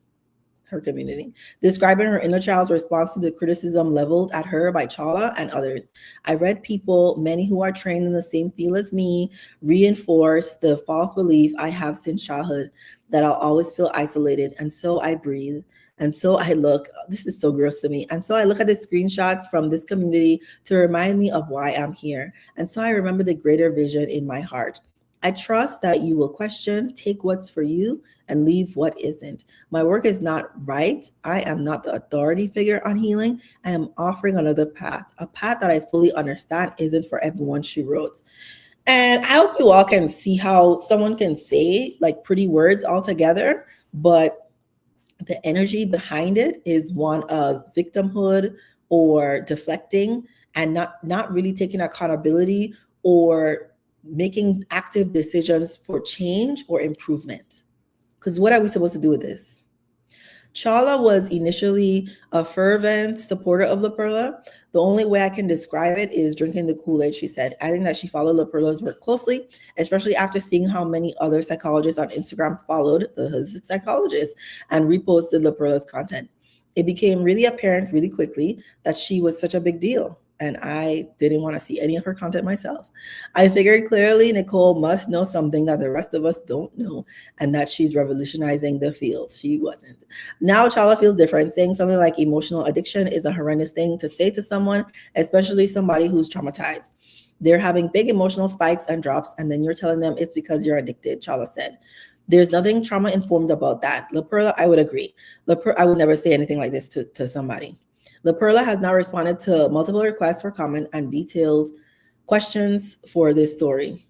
her community, describing her inner child's response to the criticism leveled at her by Chawla and others. I read people, many who are trained in the same field as me, reinforce the false belief I have since childhood that I'll always feel isolated, and so I breathe. And so I look, this is so gross to me. And so I look at the screenshots from this community to remind me of why I'm here. And so I remember the greater vision in my heart. I trust that you will question, take what's for you, and leave what isn't. My work is not right. I am not the authority figure on healing. I am offering another path, a path that I fully understand isn't for everyone, she wrote. And I hope you all can see how someone can say like pretty words all together, but the energy behind it is one of victimhood or deflecting and not really taking accountability or making active decisions for change or improvement. Because what are we supposed to do with this? Chawla was initially a fervent supporter of LaPera. The only way I can describe it is drinking the Kool-Aid, she said, adding that she followed LaPera's work closely, especially after seeing how many other psychologists on Instagram followed the holistic psychologist and reposted LaPera's content. It became really apparent really quickly that she was such a big deal, and I didn't want to see any of her content myself. I figured clearly Nicole must know something that the rest of us don't know, and that she's revolutionizing the field. She wasn't. Now Chawla feels different, saying something like emotional addiction is a horrendous thing to say to someone, especially somebody who's traumatized. They're having big emotional spikes and drops, and then you're telling them it's because you're addicted, Chawla said. There's nothing trauma-informed about that. LaPera, I would agree. I would never say anything like this to somebody. LaPera has now responded to multiple requests for comment and detailed questions for this story.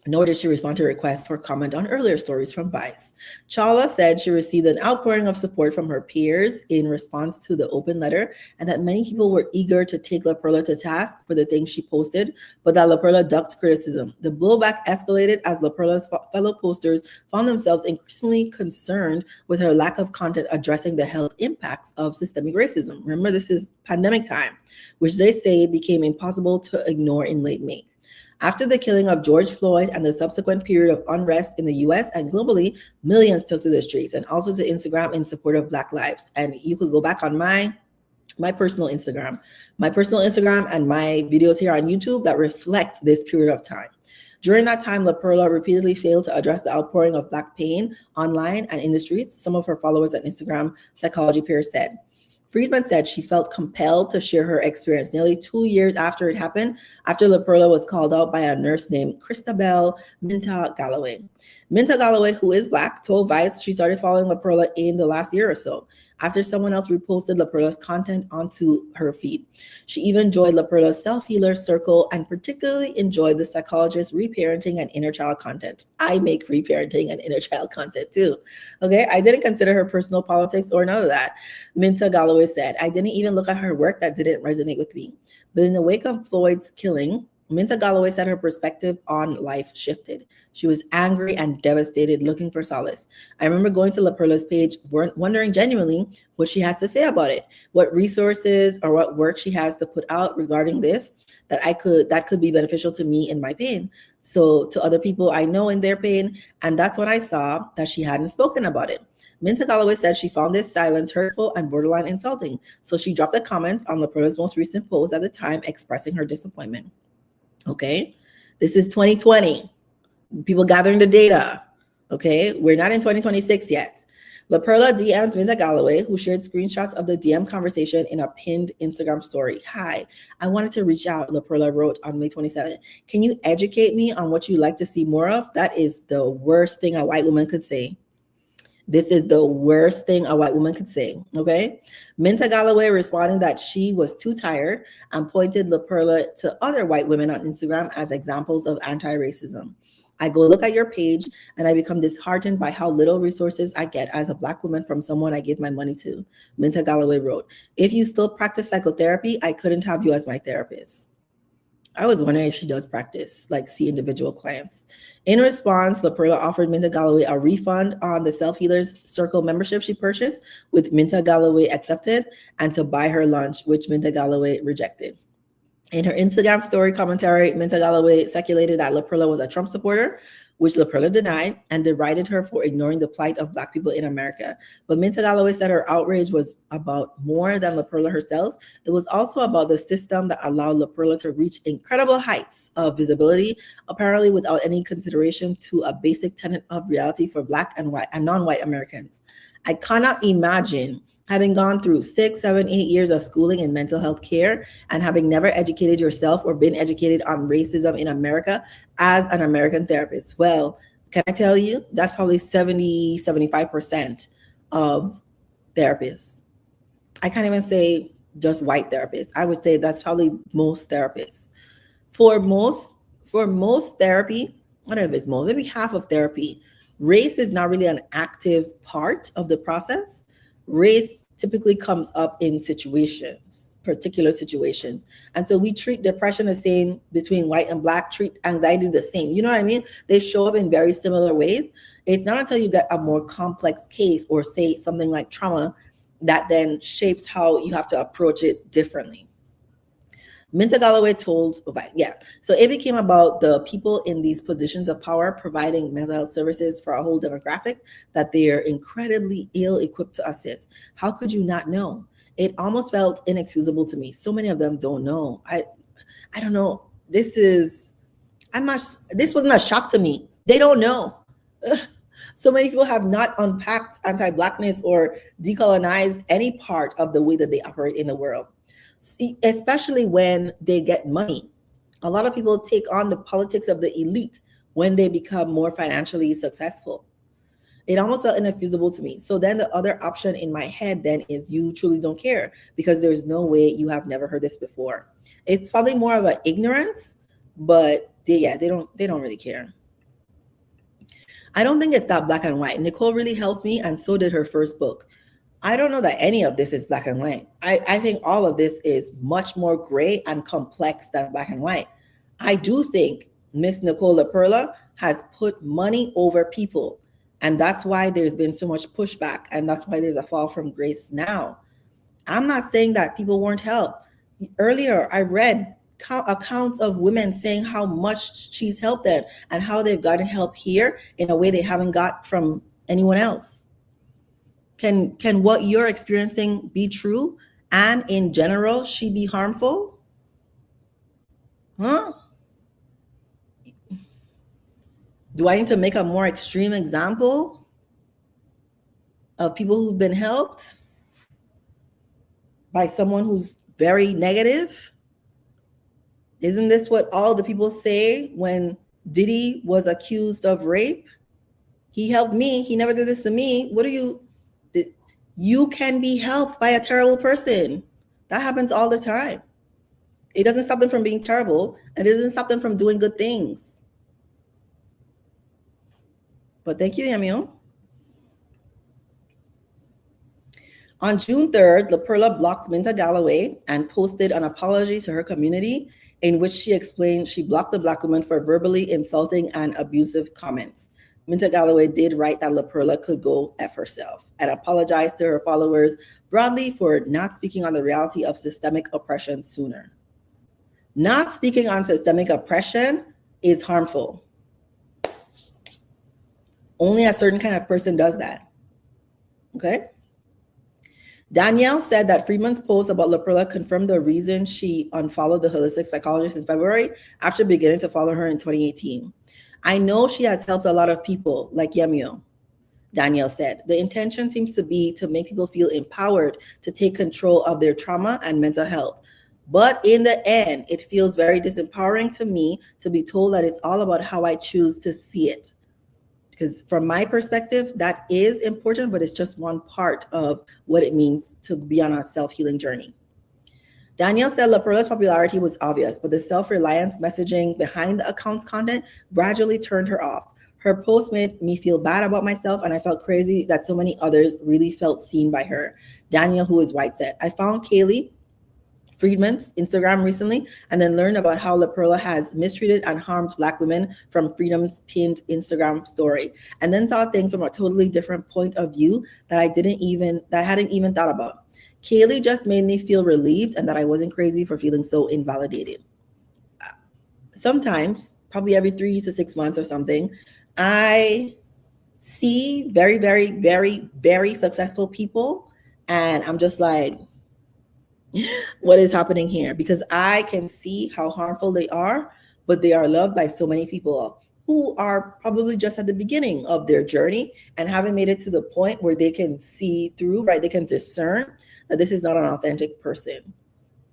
Nor did she respond to requests for comment on earlier stories from Vice. Chawla said she received an outpouring of support from her peers in response to the open letter, and that many people were eager to take LaPera to task for the things she posted, but that LaPera ducked criticism. The blowback escalated as LaPera's fellow posters found themselves increasingly concerned with her lack of content addressing the health impacts of systemic racism. Remember, this is pandemic time, which they say became impossible to ignore in late May. After the killing of George Floyd and the subsequent period of unrest in the US and globally, millions took to the streets and also to Instagram in support of Black lives. And you could go back on my personal Instagram and my videos here on YouTube that reflect this period of time. During that time, LaPera repeatedly failed to address the outpouring of Black pain online and in the streets, some of her followers on Instagram psychology peers said. Friedman said she felt compelled to share her experience nearly 2 years after it happened, after LaPera was called out by a nurse named Christabel Minta Galloway. Minta Galloway, who is Black, told Vice she started following LaPera in the last year or so, after someone else reposted LaPera's content onto her feed. She even joined LaPera's self-healer circle and particularly enjoyed the psychologist reparenting and inner child content. I make reparenting and inner child content too. Okay, I didn't consider her personal politics or none of that. Minta Galloway said, I didn't even look at her work, that didn't resonate with me. But in the wake of Floyd's killing, Minta Galloway said her perspective on life shifted. She was angry and devastated, looking for solace. I remember going to LaPera's page, wondering genuinely what she has to say about it, what resources or what work she has to put out regarding this that could be beneficial to me in my pain. So to other people I know in their pain, and that's when I saw that she hadn't spoken about it. Minta Galloway said she found this silence hurtful and borderline insulting, so she dropped a comment on LaPera's most recent post at the time expressing her disappointment. Okay, this is 2020. People gathering the data. Okay, we're not in 2026 yet. LaPerla DM'd Minta Galloway, who shared screenshots of the DM conversation in a pinned Instagram story. Hi, I wanted to reach out, LaPerla wrote on May 27th. Can you educate me on what you'd like to see more of? That is the worst thing a white woman could say. This is the worst thing a white woman could say, okay? Minta Galloway responded that she was too tired and pointed LaPerla to other white women on Instagram as examples of anti-racism. I go look at your page and I become disheartened by how little resources I get as a Black woman from someone I give my money to. Minta Galloway wrote, if you still practice psychotherapy, I couldn't have you as my therapist. I was wondering if she does practice, like see individual clients. In response, LaPerla offered Minta Galloway a refund on the Self Healers Circle membership she purchased, with Minta Galloway accepted, and to buy her lunch, which Minta Galloway rejected. In her Instagram story commentary, Minta Galloway speculated that LaPerla was a Trump supporter, which LaPerla denied, and derided her for ignoring the plight of Black people in America. But Minta Galloway said her outrage was about more than LaPerla herself. It was also about the system that allowed LaPerla to reach incredible heights of visibility, apparently without any consideration to a basic tenet of reality for Black and white and non-white Americans. I cannot imagine having gone through 6, 7, 8 years of schooling in mental health care and having never educated yourself or been educated on racism in America as an American therapist. Well, can I tell you, that's probably 70, 75% of therapists. I can't even say just white therapists. I would say that's probably most therapists. For most therapy, I don't know if it's most, maybe half of therapy, race is not really an active part of the process. Race typically comes up in particular situations. And so we treat depression the same between white and Black, treat anxiety the same. You know what I mean? They show up in very similar ways. It's not until you get a more complex case or say something like trauma that then shapes how you have to approach it differently. Minta Galloway told, so it became about the people in these positions of power providing mental health services for a whole demographic that they are incredibly ill-equipped to assist. How could you not know? It almost felt inexcusable to me. So many of them don't know. I don't know. This wasn't a shock to me. They don't know. So many people have not unpacked anti-Blackness or decolonized any part of the way that they operate in the world. Especially when they get money. A lot of people take on the politics of the elite when they become more financially successful. It almost felt inexcusable to me. So then the other option in my head then is you truly don't care because there's no way you have never heard this before. It's probably more of an ignorance, but they don't really care. I don't think it's that black and white. Nicole really helped me, and so did her first book. I don't know that any of this is black and white. I think all of this is much more gray and complex than black and white. I do think Miss Nicole LaPera has put money over people. And that's why there's been so much pushback. And that's why there's a fall from grace now. I'm not saying that people weren't helped. Earlier, I read accounts of women saying how much she's helped them and how they've gotten help here in a way they haven't got from anyone else. Can what you're experiencing be true? And in general, she be harmful? Huh? Do I need to make a more extreme example of people who've been helped by someone who's very negative? Isn't this what all the people say when Diddy was accused of rape? He helped me. He never did this to me. What are you? You can be helped by a terrible person. That happens all the time. It doesn't stop them from being terrible, and it doesn't stop them from doing good things. But thank you, Yamio. On June 3rd, LaPera blocked Minta Galloway and posted an apology to her community in which she explained she blocked the Black woman for verbally insulting and abusive comments. Minta Galloway did write that LaPera could go F herself and apologized to her followers broadly for not speaking on the reality of systemic oppression sooner. Not speaking on systemic oppression is harmful. Only a certain kind of person does that. Okay? Danielle said that Freeman's post about LaPera confirmed the reason she unfollowed the holistic psychologist in February after beginning to follow her in 2018. I know she has helped a lot of people like Yemio. Danielle said. The intention seems to be to make people feel empowered to take control of their trauma and mental health. But in the end, it feels very disempowering to me to be told that it's all about how I choose to see it. Because from my perspective, that is important, but it's just one part of what it means to be on a self-healing journey. Danielle said LaPerla's popularity was obvious, but the self-reliance messaging behind the account's content gradually turned her off. Her post made me feel bad about myself, and I felt crazy that so many others really felt seen by her. Danielle, who is white, said, I found Kaylee Friedman's Instagram recently and then learned about how LaPerla has mistreated and harmed Black women from Freedom's pinned Instagram story, and then saw things from a totally different point of view that I hadn't even thought about. Kaylee just made me feel relieved and that I wasn't crazy for feeling so invalidated. Sometimes, probably every 3 to 6 months or something, I see very, very, very, very successful people, and I'm just like, what is happening here? Because I can see how harmful they are, but they are loved by so many people who are probably just at the beginning of their journey and haven't made it to the point where they can see through, right? They can discern that this is not an authentic person.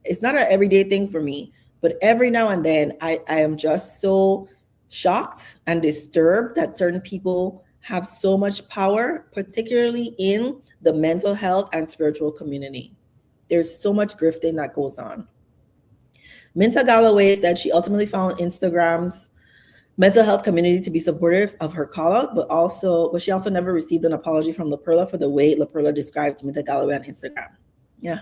It's not an everyday thing for me, but every now and then I am just so shocked and disturbed that certain people have so much power, particularly in the mental health and spiritual community. There's so much grifting that goes on. Minta Galloway said she ultimately found Instagram's mental health community to be supportive of her call out, but she also never received an apology from LaPerla for the way LaPerla described Minta Galloway on Instagram. Yeah.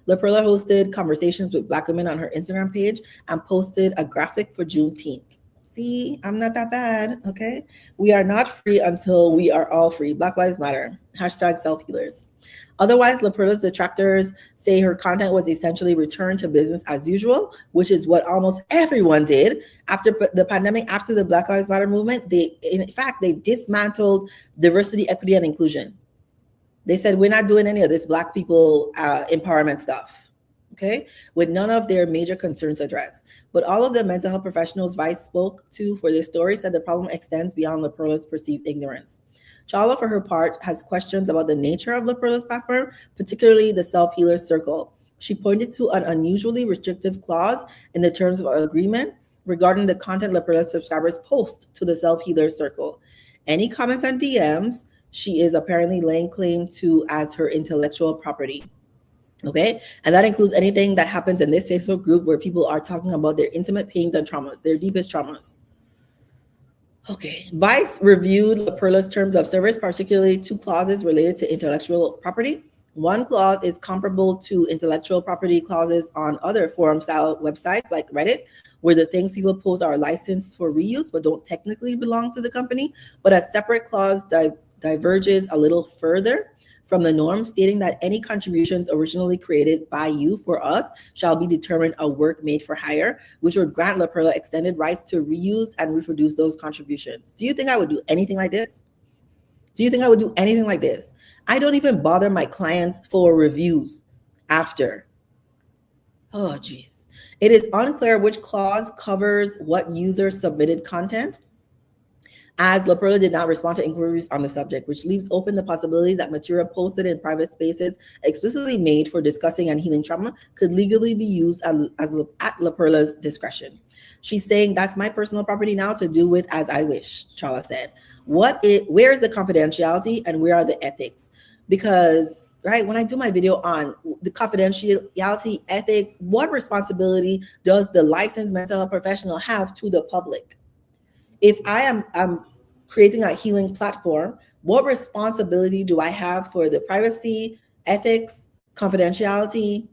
LaPerla hosted conversations with Black women on her Instagram page and posted a graphic for Juneteenth. See, I'm not that bad, okay? We are not free until we are all free. Black Lives Matter. Hashtag self-healers. Otherwise, LaPerla's detractors say her content was essentially returned to business as usual, which is what almost everyone did after the pandemic, after the Black Lives Matter movement. In fact, they dismantled diversity, equity, and inclusion. They said, we're not doing any of this Black people empowerment stuff, okay? With none of their major concerns addressed. But all of the mental health professionals Vice spoke to for this story said the problem extends beyond LaPerla's perceived ignorance. Chala, for her part, has questions about the nature of LaPerla's platform, particularly the self-healer circle. She pointed to an unusually restrictive clause in the terms of agreement regarding the content LaPerla subscribers post to the self-healer circle. Any comments and DMs she is apparently laying claim to as her intellectual property. Okay, and that includes anything that happens in this Facebook group where people are talking about their intimate pains and traumas, their deepest traumas. Okay, Vice reviewed LaPerla's terms of service, particularly 2 clauses related to intellectual property. One clause is comparable to intellectual property clauses on other forum-style websites like Reddit, where the things people post are licensed for reuse but don't technically belong to the company. But a separate clause diverges a little further from the norm, stating that any contributions originally created by you for us shall be determined a work made for hire, which would grant LaPerla extended rights to reuse and reproduce those contributions. Do you think I would do anything like this? Do you think I would do anything like this? I don't even bother my clients for reviews after. Oh, geez. It is unclear which clause covers what user submitted content, as LaPerla did not respond to inquiries on the subject, which leaves open the possibility that material posted in private spaces explicitly made for discussing and healing trauma could legally be used at LaPerla's discretion. She's saying, that's my personal property now to do with as I wish, Chala said. Where is the confidentiality and where are the ethics? Because, right, when I do my video on the confidentiality, ethics, what responsibility does the licensed mental health professional have to the public? If I am creating a healing platform, what responsibility do I have for the privacy, ethics, confidentiality?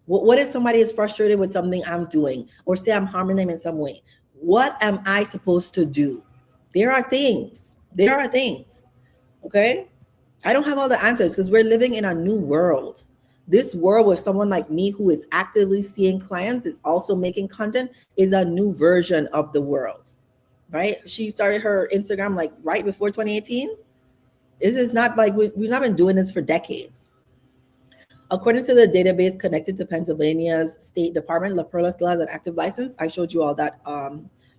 What if somebody is frustrated with something I'm doing, or say I'm harming them in some way? What am I supposed to do? There are things, okay? I don't have all the answers because we're living in a new world. This world with someone like me who is actively seeing clients, is also making content, is a new version of the world. Right? She started her Instagram like right before 2018. This is not like we've not been doing this for decades. According to the database connected to Pennsylvania's State Department, LaPerla still has an active license. I showed you all that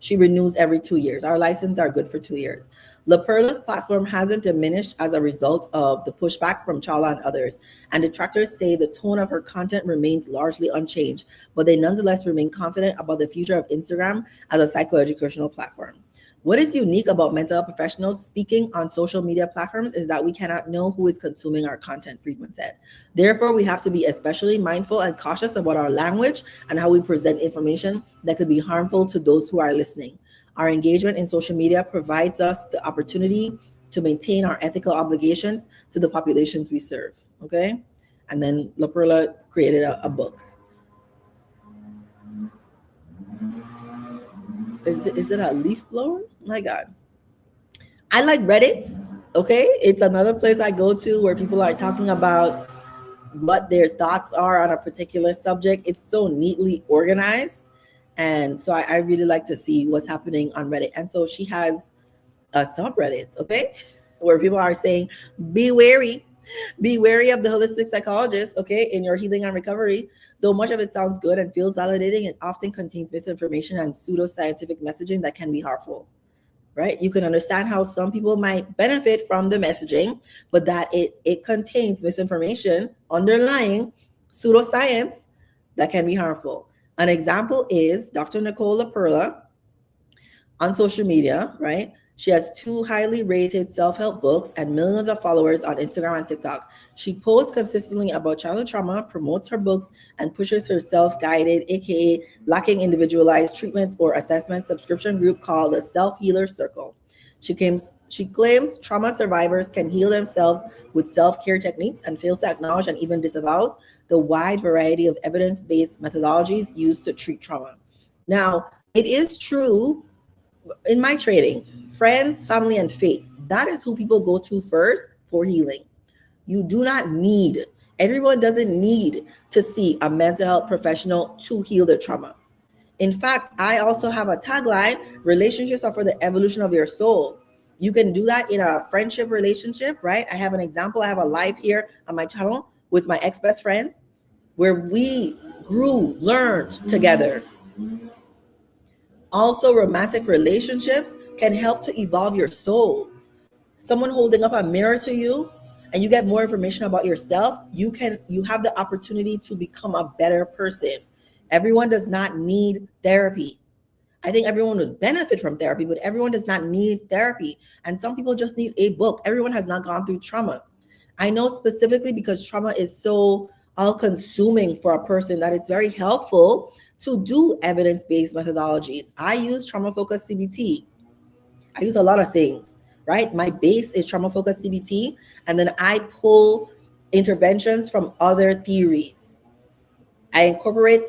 She renews every 2 years. Our licenses are good for 2 years. LaPera's platform hasn't diminished as a result of the pushback from Chala and others, and detractors say the tone of her content remains largely unchanged, but they nonetheless remain confident about the future of Instagram as a psychoeducational platform. What is unique about mental health professionals speaking on social media platforms is that we cannot know who is consuming our content, Friedman said. Therefore, we have to be especially mindful and cautious about our language and how we present information that could be harmful to those who are listening. Our engagement in social media provides us the opportunity to maintain our ethical obligations to the populations we serve. Okay? And then LaPera created a book. Is it a leaf blower? My God. I like Reddit. Okay. It's another place I go to where people are talking about what their thoughts are on a particular subject. It's so neatly organized. And so I really like to see what's happening on Reddit. And so she has a subreddit, okay, where people are saying, be wary of the holistic psychologist, okay, in your healing and recovery. Though much of it sounds good and feels validating, it often contains misinformation and pseudoscientific messaging that can be harmful, right? You can understand how some people might benefit from the messaging, but that it contains misinformation underlying pseudoscience that can be harmful. An example is Dr. Nicole LaPera on social media, right? She has 2 highly rated self-help books and millions of followers on Instagram and TikTok. She posts consistently about childhood trauma, promotes her books, and pushes her self-guided, aka lacking individualized treatments or assessment subscription group called the Self-Healer Circle. She claims trauma survivors can heal themselves with self-care techniques and fails to acknowledge and even disavows the wide variety of evidence-based methodologies used to treat trauma. Now, it is true in my training, friends, family, and faith, that is who people go to first for healing. You do not need, everyone doesn't need to see a mental health professional to heal their trauma. In fact, I also have a tagline, relationships are for the evolution of your soul. You can do that in a friendship relationship, right? I have an example. I have a live here on my channel with my ex-best friend where we grew, learned together. Also, romantic relationships can help to evolve your soul. Someone holding up a mirror to you and you get more information about yourself, you have the opportunity to become a better person. Everyone does not need therapy. I think everyone would benefit from therapy, but everyone does not need therapy. And some people just need a book. Everyone has not gone through trauma. I know specifically because trauma is so all-consuming for a person that it's very helpful to do evidence-based methodologies. I use trauma-focused CBT. I use a lot of things, right? My base is trauma-focused CBT, and then I pull interventions from other theories. I incorporate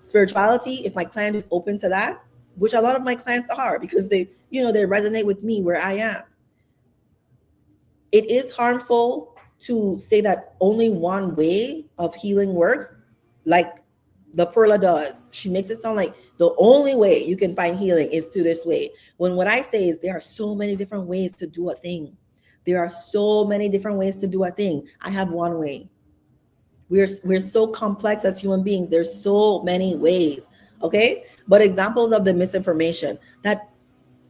spirituality if my client is open to that, which a lot of my clients are because they resonate with me where I am. It is harmful to say that only one way of healing works, like the Perla does. She makes it sound like the only way you can find healing is through this way. When what I say is there are so many different ways to do a thing. There are so many different ways to do a thing. I have one way. We're so complex as human beings. There's so many ways, okay? But examples of the misinformation that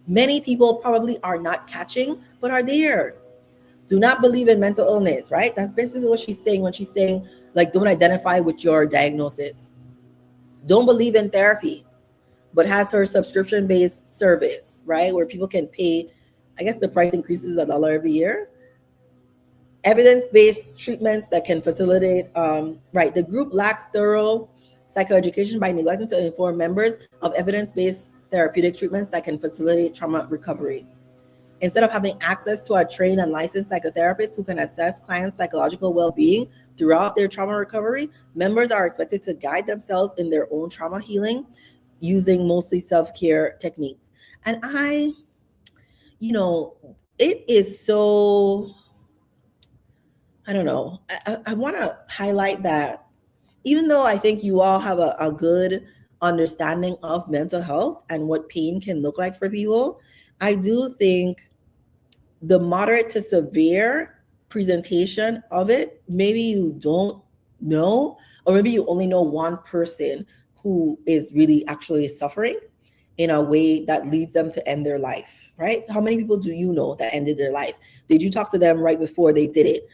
many people probably are not catching, but are there. Do not believe in mental illness, right? That's basically what she's saying when she's saying, like, don't identify with your diagnosis. Don't believe in therapy, but has her subscription-based service, right? Where people can pay, I guess the price increases $1 every year. Evidence-based treatments that can facilitate, right? The group lacks thorough psychoeducation by neglecting to inform members of evidence-based therapeutic treatments that can facilitate trauma recovery. Instead of having access to a trained and licensed psychotherapist who can assess clients' psychological well-being throughout their trauma recovery, members are expected to guide themselves in their own trauma healing using mostly self-care techniques. And it is so, I don't know. I want to highlight that even though I think you all have a good understanding of mental health and what pain can look like for people, I do think the moderate to severe presentation of it, maybe you don't know, or maybe you only know one person who is really actually suffering. in a way that leads them to end their life, right? How many people do you know that ended their life? Did you talk to them right before they did it?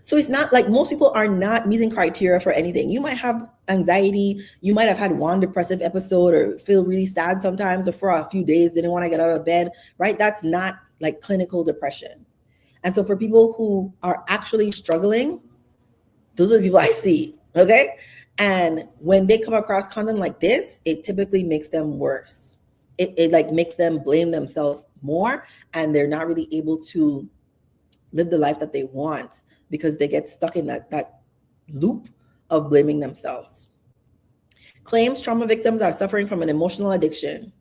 So it's not like most people are not meeting criteria for anything. You might have anxiety. You might have had one depressive episode or feel really sad sometimes or for a few days, didn't want to get out of bed, right? That's not like clinical depression. And so for people who are actually struggling, those are the people I see, okay? And when they come across content like this, it typically makes them worse. It like makes them blame themselves more, and they're not really able to live the life that they want because they get stuck in that loop of blaming themselves. Claims trauma victims are suffering from an emotional addiction,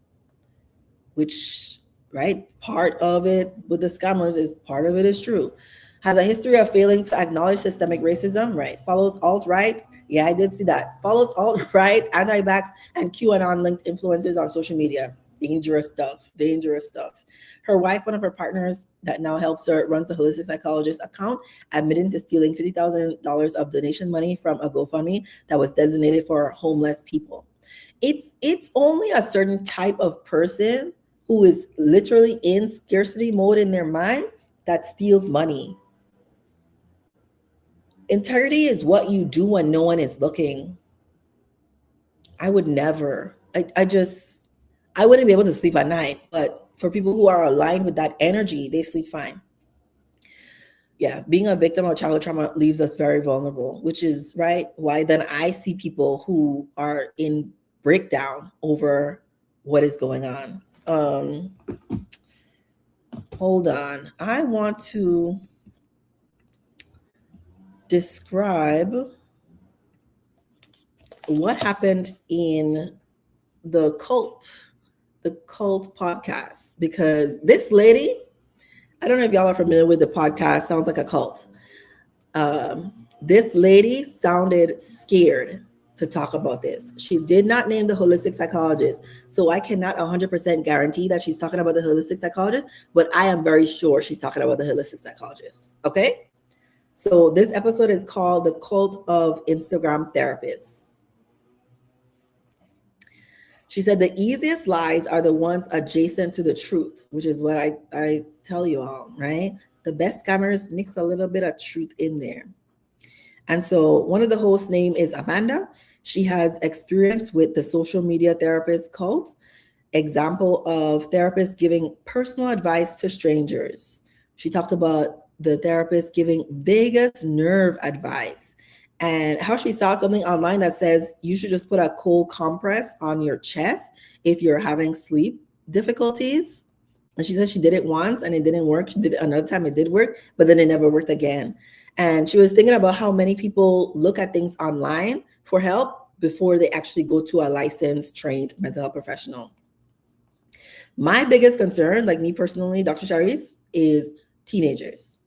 which, right, part of it with the scammers is part of it is true. Has a history of failing to acknowledge systemic racism, right? Follows alt-right. Yeah, I did see that. Follows alt-right, anti-vax, and QAnon linked influencers on social media. Dangerous stuff, dangerous stuff. Her wife, one of her partners that now helps her, runs the Holistic Psychologist account, admitting to stealing $50,000 of donation money from a GoFundMe that was designated for homeless people. It's only a certain type of person who is literally in scarcity mode in their mind that steals money. Integrity is what you do when no one is looking. I would never. I wouldn't be able to sleep at night, but for people who are aligned with that energy, they sleep fine. Yeah, being a victim of childhood trauma leaves us very vulnerable, which is right why then I see people who are in breakdown over what is going on. Hold on. I want to describe what happened in the cult podcast, because this lady, I don't know if y'all are familiar with the podcast, sounds like a cult. This lady sounded scared to talk about this. She did not name the holistic psychologist, so I cannot 100% guarantee that she's talking about the holistic psychologist, but I am very sure she's talking about the holistic psychologist. Okay? So this episode is called The Cult of Instagram Therapists. She said the easiest lies are the ones adjacent to the truth, which is what I tell you all, right? The best scammers mix a little bit of truth in there. And so one of the hosts' name is Amanda. She has experience with the social media therapist cult. Example of therapists giving personal advice to strangers. She talked about the therapist giving vagus nerve advice and how she saw something online that says you should just put a cold compress on your chest if you're having sleep difficulties. And she said she did it once and it didn't work. She did it another time, it did work, but then it never worked again. And she was thinking about how many people look at things online for help before they actually go to a licensed, trained mental health professional. My biggest concern, like me personally, Dr. Shareece, is teenagers,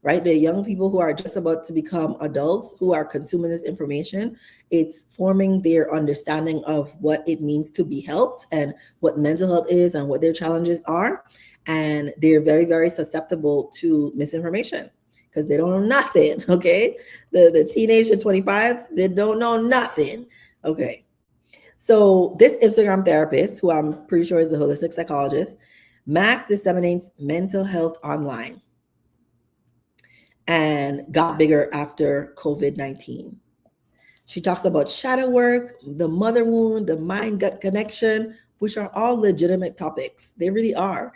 right? They're young people who are just about to become adults who are consuming this information. It's forming their understanding of what it means to be helped and what mental health is and what their challenges are. And they're very, very susceptible to misinformation because they don't know nothing, okay? The teenager 25, they don't know nothing, okay? So this Instagram therapist, who I'm pretty sure is the holistic psychologist, mass disseminates mental health online and got bigger after COVID-19. She talks about shadow work, the mother wound, the mind-gut connection, which are all legitimate topics. They really are.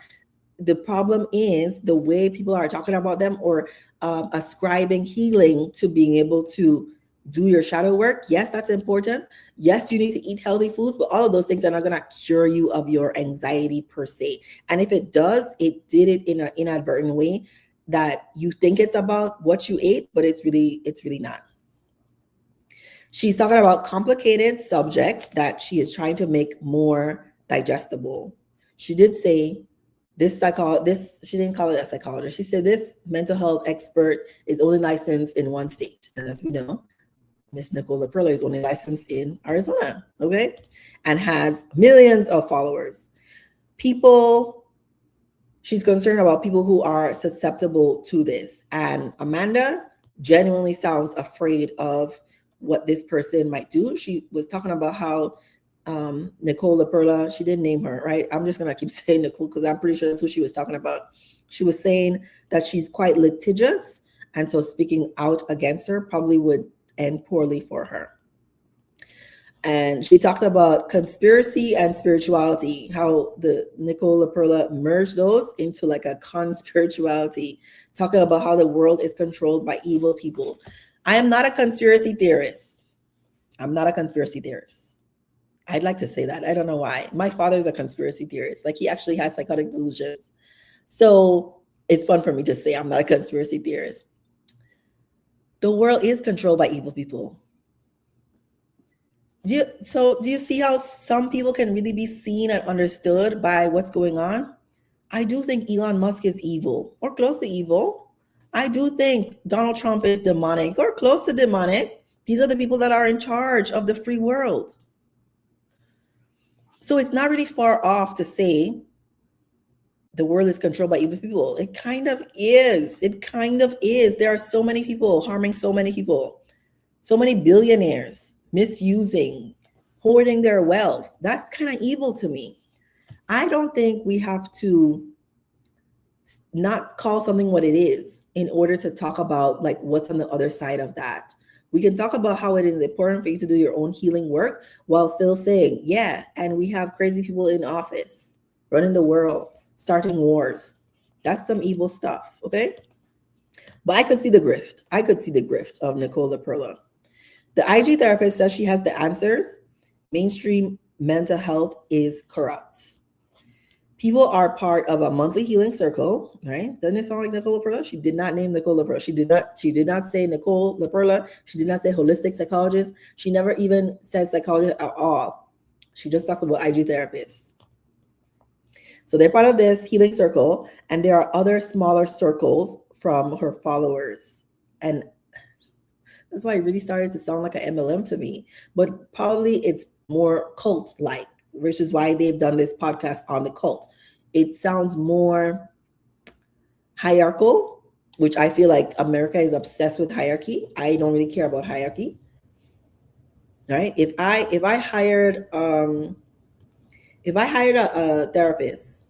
The problem is the way people are talking about them or ascribing healing to being able to do your shadow work. Yes, that's important. Yes, you need to eat healthy foods, but all of those things are not going to cure you of your anxiety per se. And if it does, it did it in an inadvertent way that you think it's about what you ate, but it's really not. She's talking about complicated subjects that she is trying to make more digestible. She did say she didn't call it a psychologist. She said this mental health expert is only licensed in one state. And as we know, Miss Nicole LaPera is only licensed in Arizona, okay? And has millions of followers. She's concerned about people who are susceptible to this. And Amanda genuinely sounds afraid of what this person might do. She was talking about how Nicole LaPera. She didn't name her, right? I'm just gonna keep saying Nicole because I'm pretty sure that's who she was talking about. She was saying that she's quite litigious, and so speaking out against her probably would end poorly for her. And she talked about conspiracy and spirituality, how the Nicole LaPerla merged those into like a conspirituality, talking about how the world is controlled by evil people. I am not a conspiracy theorist. I'm not a conspiracy theorist. I'd like to say that. I don't know why. My father is a conspiracy theorist. Like he actually has psychotic delusions. So it's fun for me to say I'm not a conspiracy theorist. The world is controlled by evil people. Do you see how some people can really be seen and understood by what's going on? I do think Elon Musk is evil or close to evil. I do think Donald Trump is demonic or close to demonic. These are the people that are in charge of the free world. So it's not really far off to say the world is controlled by evil people. It kind of is. It kind of is. There are so many people harming so many people, so many billionaires misusing, hoarding their wealth. That's kind of evil to me. I don't think we have to not call something what it is in order to talk about like what's on the other side of that. We can talk about how it is important for you to do your own healing work while still saying, yeah, and we have crazy people in office running the world, starting wars. That's some evil stuff, okay? But I could see the grift. I could see the grift of Nicole LaPerla. The IG therapist says she has the answers. Mainstream mental health is corrupt. People are part of a monthly healing circle, right? Doesn't it sound like Nicole LaPerla? She did not name Nicole LaPerla. She did not say Nicole LaPerla. She did not say holistic psychologist. She never even said psychologist at all. She just talks about IG therapists. So they're part of this healing circle, and there are other smaller circles from her followers. And that's why it really started to sound like an MLM to me. But probably it's more cult-like, which is why they've done this podcast on the cult. It sounds more hierarchical, which I feel like America is obsessed with hierarchy. I don't really care about hierarchy. All right. If I hired a therapist,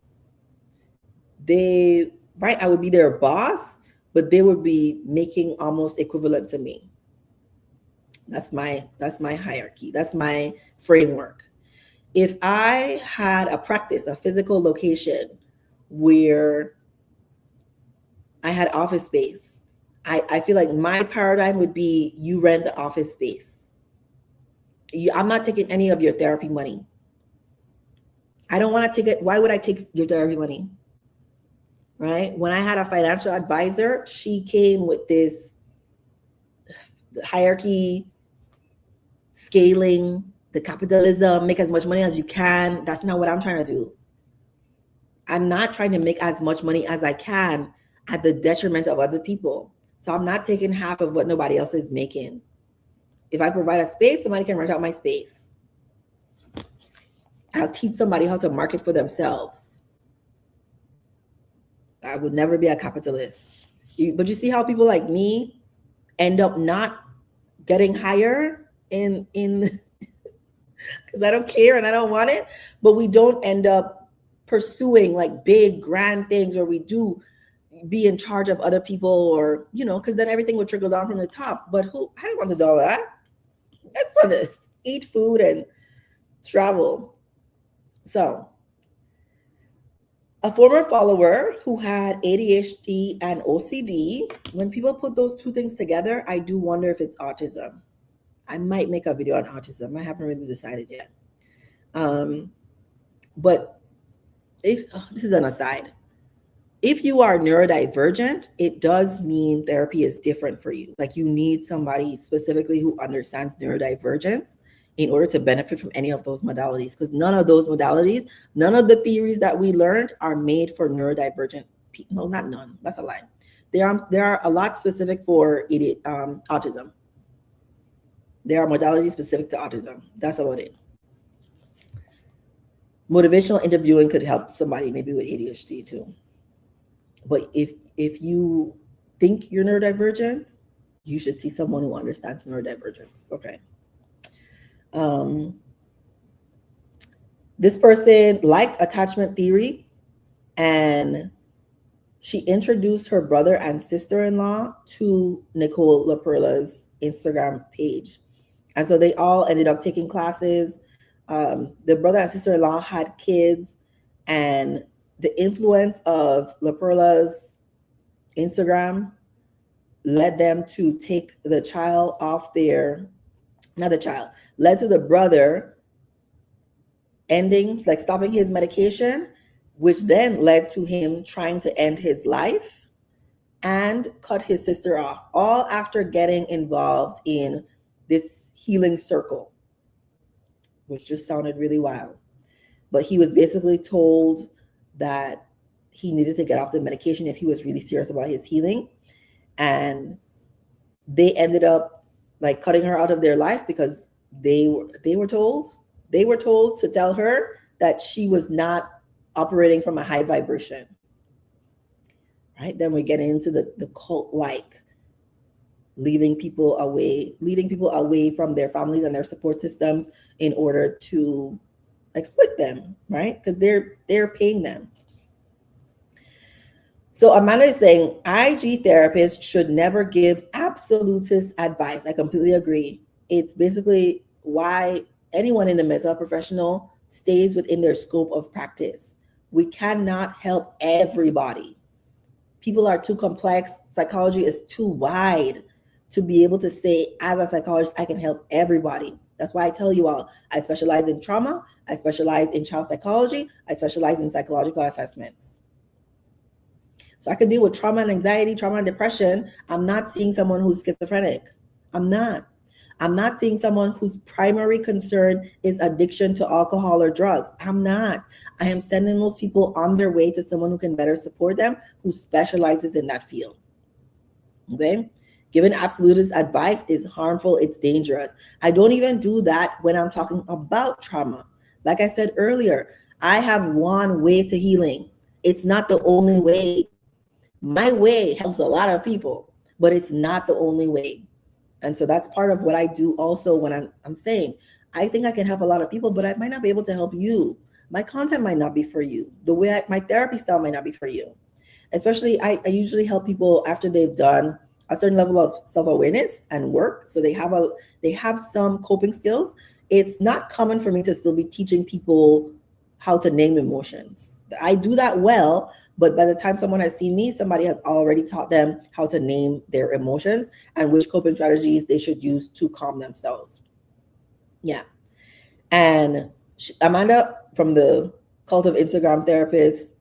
I would be their boss, but they would be making almost equivalent to me. That's my hierarchy. That's my framework. If I had a practice, a physical location where I had office space, I feel like my paradigm would be you rent the office space. I'm not taking any of your therapy money. I don't want to take it. Why would I take your therapy money? Right? When I had a financial advisor, she came with this hierarchy, scaling, the capitalism, make as much money as you can. That's not what I'm trying to do. I'm not trying to make as much money as I can at the detriment of other people. So I'm not taking half of what nobody else is making. If I provide a space, somebody can rent out my space. I'll teach somebody how to market for themselves. I would never be a capitalist. But you see how people like me end up not getting higher in because I don't care and I don't want it, but we don't end up pursuing like big grand things where we do be in charge of other people, or because then everything would trickle down from the top. But I don't want to do all that. I just want to eat food and travel. So a former follower who had ADHD and OCD, when people put those two things together, I do wonder if it's autism. I might make a video on autism. I haven't really decided yet. But this is an aside. If you are neurodivergent, it does mean therapy is different for you. Like you need somebody specifically who understands neurodivergence in order to benefit from any of those modalities, because none of those modalities, none of the theories that we learned are made for neurodivergent people. No, not none. That's a lie. There are a lot specific for autism. There are modalities specific to autism. That's about it. Motivational interviewing could help somebody maybe with ADHD too. But if you think you're neurodivergent, you should see someone who understands neurodivergence. Okay. This person liked attachment theory, and she introduced her brother and sister-in-law to Nicole LaPera's Instagram page. And so they all ended up taking classes. The brother and sister-in-law had kids, and the influence of LaPera's Instagram led them to take the child off their, not the child, led to the brother ending, like stopping his medication, which then led to him trying to end his life and cut his sister off, all after getting involved in this healing circle, which just sounded really wild. But he was basically told that he needed to get off the medication if he was really serious about his healing. And they ended up like cutting her out of their life because they were told to tell her that she was not operating from a high vibration. Right? Then we get into the cult, like leading people away from their families and their support systems in order to exploit them, right? Because they're paying them. So Amanda is saying IG therapists should never give absolutist advice. I completely agree. It's basically why anyone in the mental health professional stays within their scope of practice. We cannot help everybody. People are too complex. Psychology is too wide to be able to say, as a psychologist, I can help everybody. That's why I tell you all, I specialize in trauma, I specialize in child psychology, I specialize in psychological assessments. So I can deal with trauma and anxiety, trauma and depression. I'm not seeing someone who's schizophrenic. I'm not seeing someone whose primary concern is addiction to alcohol or drugs. I'm not. I am sending those people on their way to someone who can better support them, who specializes in that field. Okay? Giving absolutist advice is harmful. It's dangerous. I don't even do that when I'm talking about trauma. Like I said earlier, I have one way to healing. It's not the only way. My way helps a lot of people, but it's not the only way. And so that's part of what I do also when I'm saying, I think I can help a lot of people, but I might not be able to help you. My content might not be for you. The way my therapy style might not be for you. Especially, I usually help people after they've done a certain level of self-awareness and work. So they have some coping skills. It's not common for me to still be teaching people how to name emotions. I do that well, but by the time someone has seen me, somebody has already taught them how to name their emotions and which coping strategies they should use to calm themselves. Yeah. And Amanda from the Cult of Instagram Therapists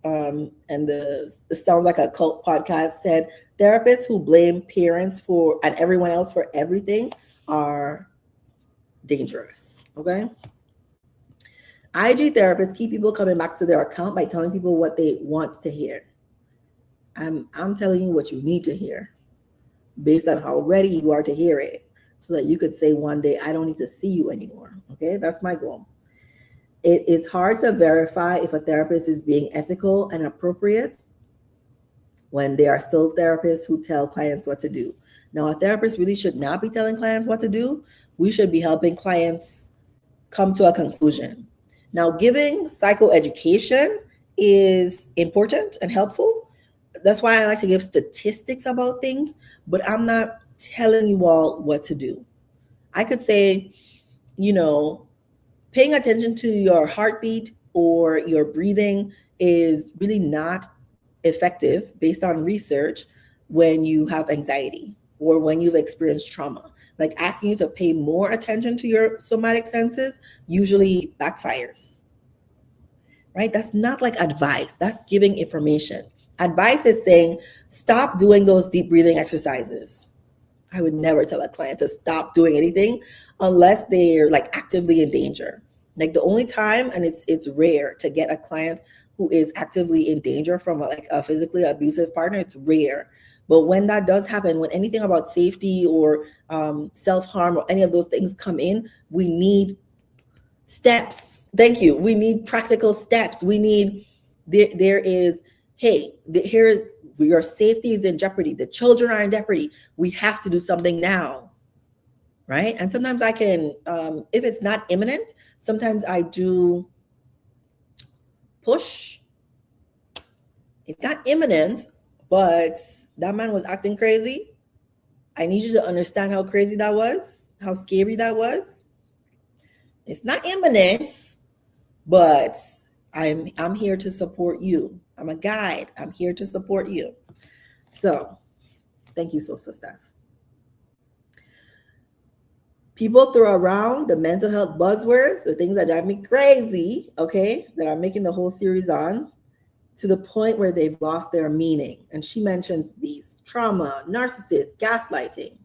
and the Sounds Like a Cult podcast said, therapists who blame parents for and everyone else for everything are dangerous. Okay. IG therapists keep people coming back to their account by telling people what they want to hear. I'm telling you what you need to hear based on how ready you are to hear it, so that you could say one day, I don't need to see you anymore. Okay, that's my goal. It is hard to verify if a therapist is being ethical and appropriate when there are still therapists who tell clients what to do. Now, a therapist really should not be telling clients what to do. We should be helping clients come to a conclusion. Now, giving psychoeducation is important and helpful. That's why I like to give statistics about things, but I'm not telling you all what to do. I could say, paying attention to your heartbeat or your breathing is really not effective based on research when you have anxiety or when you've experienced trauma. Like asking you to pay more attention to your somatic senses usually backfires, right? That's not like advice. That's giving information. Advice is saying, stop doing those deep breathing exercises. I would never tell a client to stop doing anything unless they're like actively in danger. Like the only time, and it's rare to get a client who is actively in danger from a physically abusive partner, it's rare. But when that does happen, when anything about safety or self-harm or any of those things come in, we need steps. Thank you. We need practical steps. We need, here's your safety is in jeopardy. The children are in jeopardy. We have to do something now, right? And sometimes I can, if it's not imminent, sometimes I do push. It's not imminent, but that man was acting crazy. I need you to understand how crazy that was, how scary that was. It's not imminent, but I'm here to support you. I'm a guide. I'm here to support you. So thank you, so Steph. People throw around the mental health buzzwords, the things that drive me crazy, okay, that I'm making the whole series on, to the point where they've lost their meaning. And she mentioned these: trauma, narcissist, gaslighting.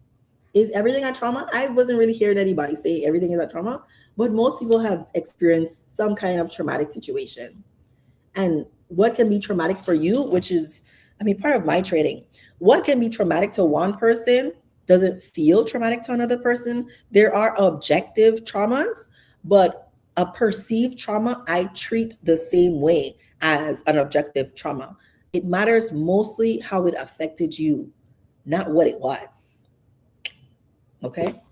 Is everything a trauma? I wasn't really hearing anybody say everything is a trauma, but most people have experienced some kind of traumatic situation. And what can be traumatic for you, which is, I mean, part of my training, what can be traumatic to one person doesn't feel traumatic to another person. There are objective traumas, but a perceived trauma I treat the same way as an objective trauma. It matters mostly how it affected you, not what it was. Okay?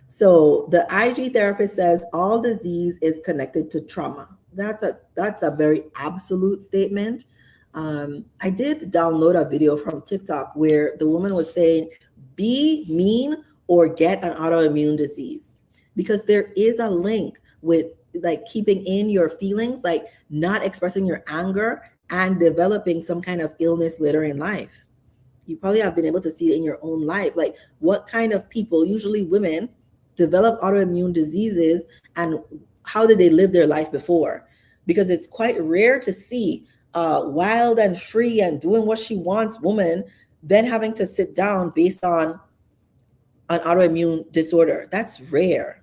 So the IG therapist says all disease is connected to trauma. That's a very absolute statement. I did download a video from TikTok where the woman was saying, be mean or get an autoimmune disease, because there is a link with like keeping in your feelings, like not expressing your anger, and developing some kind of illness later in life. You probably have been able to see it in your own life. Like what kind of people, usually women, develop autoimmune diseases, and how did they live their life before? Because it's quite rare to see wild and free and doing what she wants woman then having to sit down based on an autoimmune disorder. That's rare.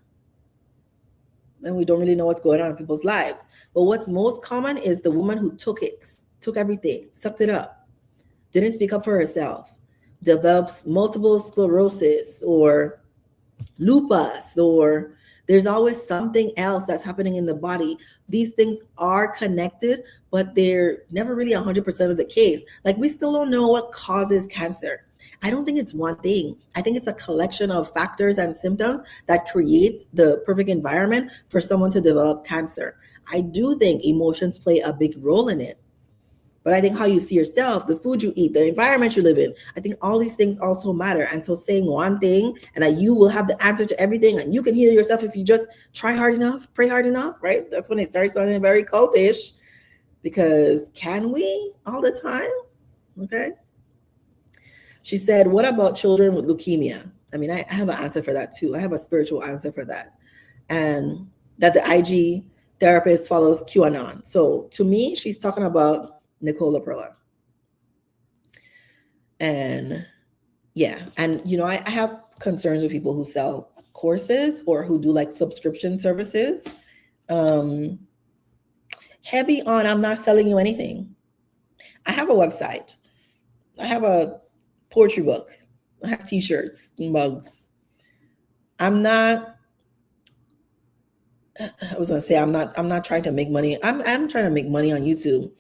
And we don't really know what's going on in people's lives. But what's most common is the woman who took everything, sucked it up, didn't speak up for herself, develops multiple sclerosis or lupus, or there's always something else that's happening in the body. These things are connected, but they're never really 100% of the case. Like we still don't know what causes cancer. I don't think it's one thing. I think it's a collection of factors and symptoms that create the perfect environment for someone to develop cancer. I do think emotions play a big role in it. But I think how you see yourself, the food you eat, the environment you live in, I think all these things also matter. And so saying one thing and that you will have the answer to everything and you can heal yourself if you just try hard enough, pray hard enough, right? That's when it starts sounding very cultish, because can we all the time? Okay. She said, what about children with leukemia? I mean, I have an answer for that too. I have a spiritual answer for that. And that the IG therapist follows QAnon. So to me, she's talking about Nicole LaPera. And yeah, and you know, I have concerns with people who sell courses or who do like subscription services. Heavy on, I'm not selling you anything. I have a website. I have a poetry book. I have t-shirts, mugs. I was gonna say I'm not trying to make money. I'm trying to make money on YouTube.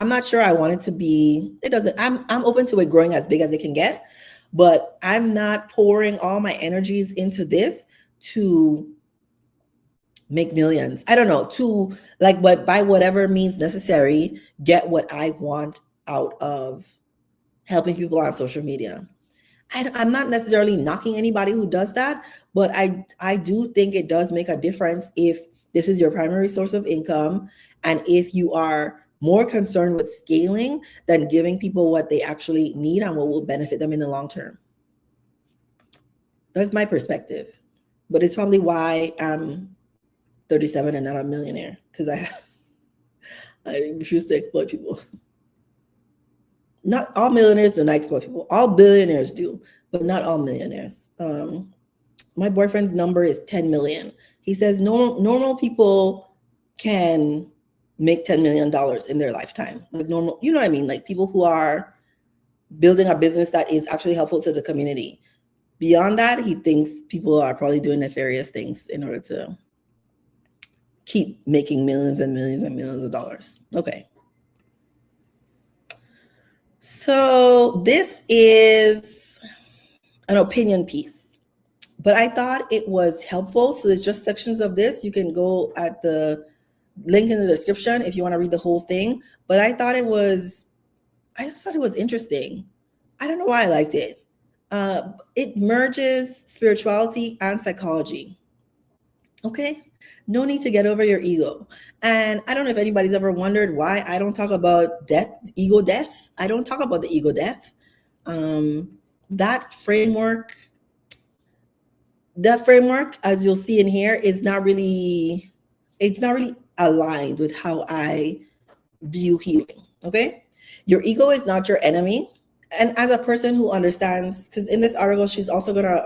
I'm not sure I want it to be, I'm open to it growing as big as it can get, but I'm not pouring all my energies into this to make millions. I don't know, to like, but by whatever means necessary, get what I want out of helping people on social media. I'm not necessarily knocking anybody who does that, but I do think it does make a difference if this is your primary source of income and if you are more concerned with scaling than giving people what they actually need and what will benefit them in the long term. That's my perspective, but it's probably why I'm 37 and not a millionaire, because I refuse to exploit people. Not all millionaires do not exploit people. All billionaires do, but not all millionaires. My boyfriend's number is 10 million. He says normal people can make $10 million in their lifetime. Like normal, you know what I mean? Like people who are building a business that is actually helpful to the community. Beyond that, he thinks people are probably doing nefarious things in order to keep making millions and millions and millions of dollars. Okay. So this is an opinion piece, but I thought it was helpful. So there's just sections of this. You can go at the Link in the description if you want to read the whole thing. But I just thought it was interesting. I don't know why I liked it. It merges spirituality and psychology. Okay? No need to get over your ego. And I don't know if anybody's ever wondered why I don't talk about death, ego death. I don't talk about the ego death. That framework, as you'll see in here, it's not really aligned with how I view healing. Okay? Your ego is not your enemy. And as a person who understands, because in this article, she's also gonna,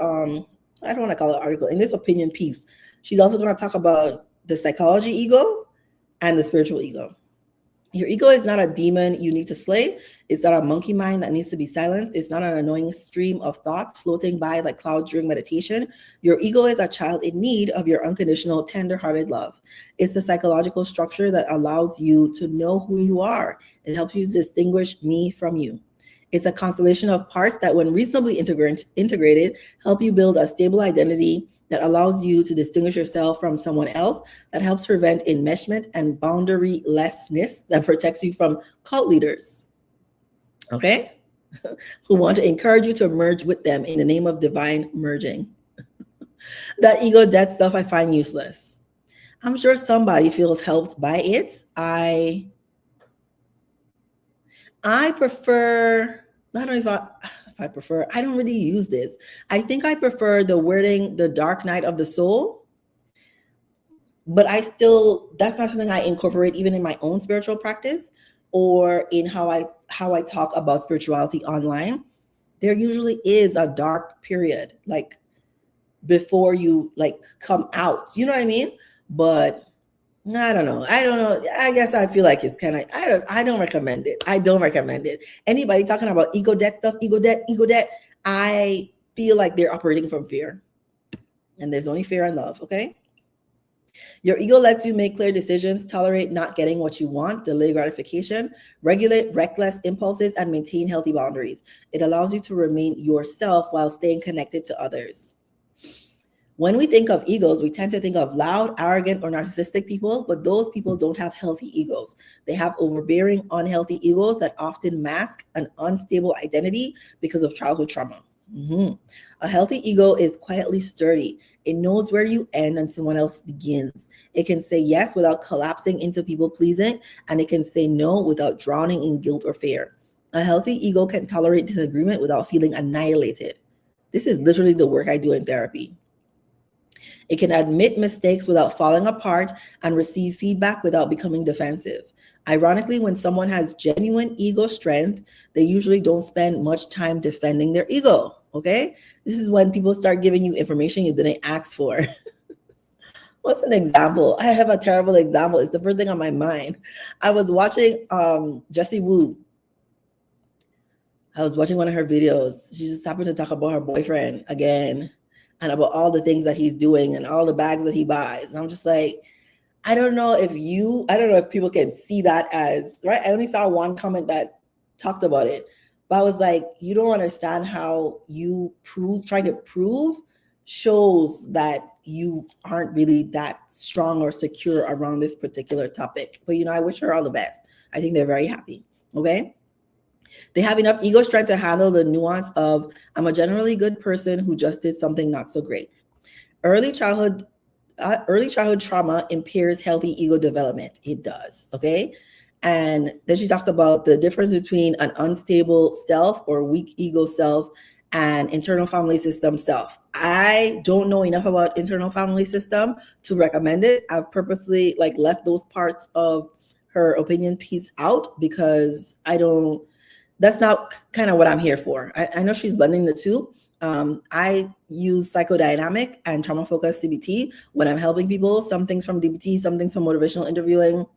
I don't want to call it article, in this opinion piece, she's also going to talk about the psychology ego and the spiritual ego. Your ego is not a demon you need to slay. It's not a monkey mind that needs to be silenced. It's not an annoying stream of thought floating by like clouds during meditation. Your ego is a child in need of your unconditional, tender-hearted love. It's the psychological structure that allows you to know who you are. It helps you distinguish me from you. It's a constellation of parts that, when reasonably integrated, help you build a stable identity that allows you to distinguish yourself from someone else, that helps prevent enmeshment and boundarylessness, that protects you from cult leaders, okay, who want to encourage you to merge with them in the name of divine merging. That ego death stuff I find useless. I'm sure somebody feels helped by it. I prefer, I don't know if I prefer, I don't really use this. I think I prefer the wording, the dark night of the soul, but that's not something I incorporate even in my own spiritual practice or in how I talk about spirituality online. There usually is a dark period, like before you like come out, you know what I mean? But I don't know. I guess I feel like it's kind of, I don't recommend it. I don't recommend it. Anybody talking about ego death stuff, ego death, I feel like they're operating from fear. And there's only fear and love, okay? Your ego lets you make clear decisions, tolerate not getting what you want, delay gratification, regulate reckless impulses, and maintain healthy boundaries. It allows you to remain yourself while staying connected to others. When we think of egos, we tend to think of loud, arrogant, or narcissistic people, but those people don't have healthy egos. They have overbearing, unhealthy egos that often mask an unstable identity because of childhood trauma. A healthy ego is quietly sturdy. It knows where you end and someone else begins. It can say yes without collapsing into people-pleasing, and it can say no without drowning in guilt or fear. A healthy ego can tolerate disagreement without feeling annihilated. This is literally the work I do in therapy. It can admit mistakes without falling apart and receive feedback without becoming defensive. Ironically, when someone has genuine ego strength, they usually don't spend much time defending their ego, okay? This is when people start giving you information you didn't ask for. What's an example? I have a terrible example. It's the first thing on my mind. I was watching Jessie Wu. I was watching one of her videos. She just happened to talk about her boyfriend again, and about all the things that he's doing and all the bags that he buys. And I'm just like, I don't know if people can see that as, right? I only saw one comment that talked about it, but I was like, you don't understand how you trying to prove shows that you aren't really that strong or secure around this particular topic. But, I wish her all the best. I think they're very happy, okay? They have enough ego strength to handle the nuance of, I'm a generally good person who just did something not so great. Early childhood trauma impairs healthy ego development. It does, okay? And then she talks about the difference between an unstable self or weak ego self and internal family system self. I don't know enough about internal family system to recommend it. I've purposely left those parts of her opinion piece out because that's not kind of what I'm here for. I know she's blending the two. I use psychodynamic and trauma-focused CBT when I'm helping people. Some things from DBT, some things from motivational interviewing,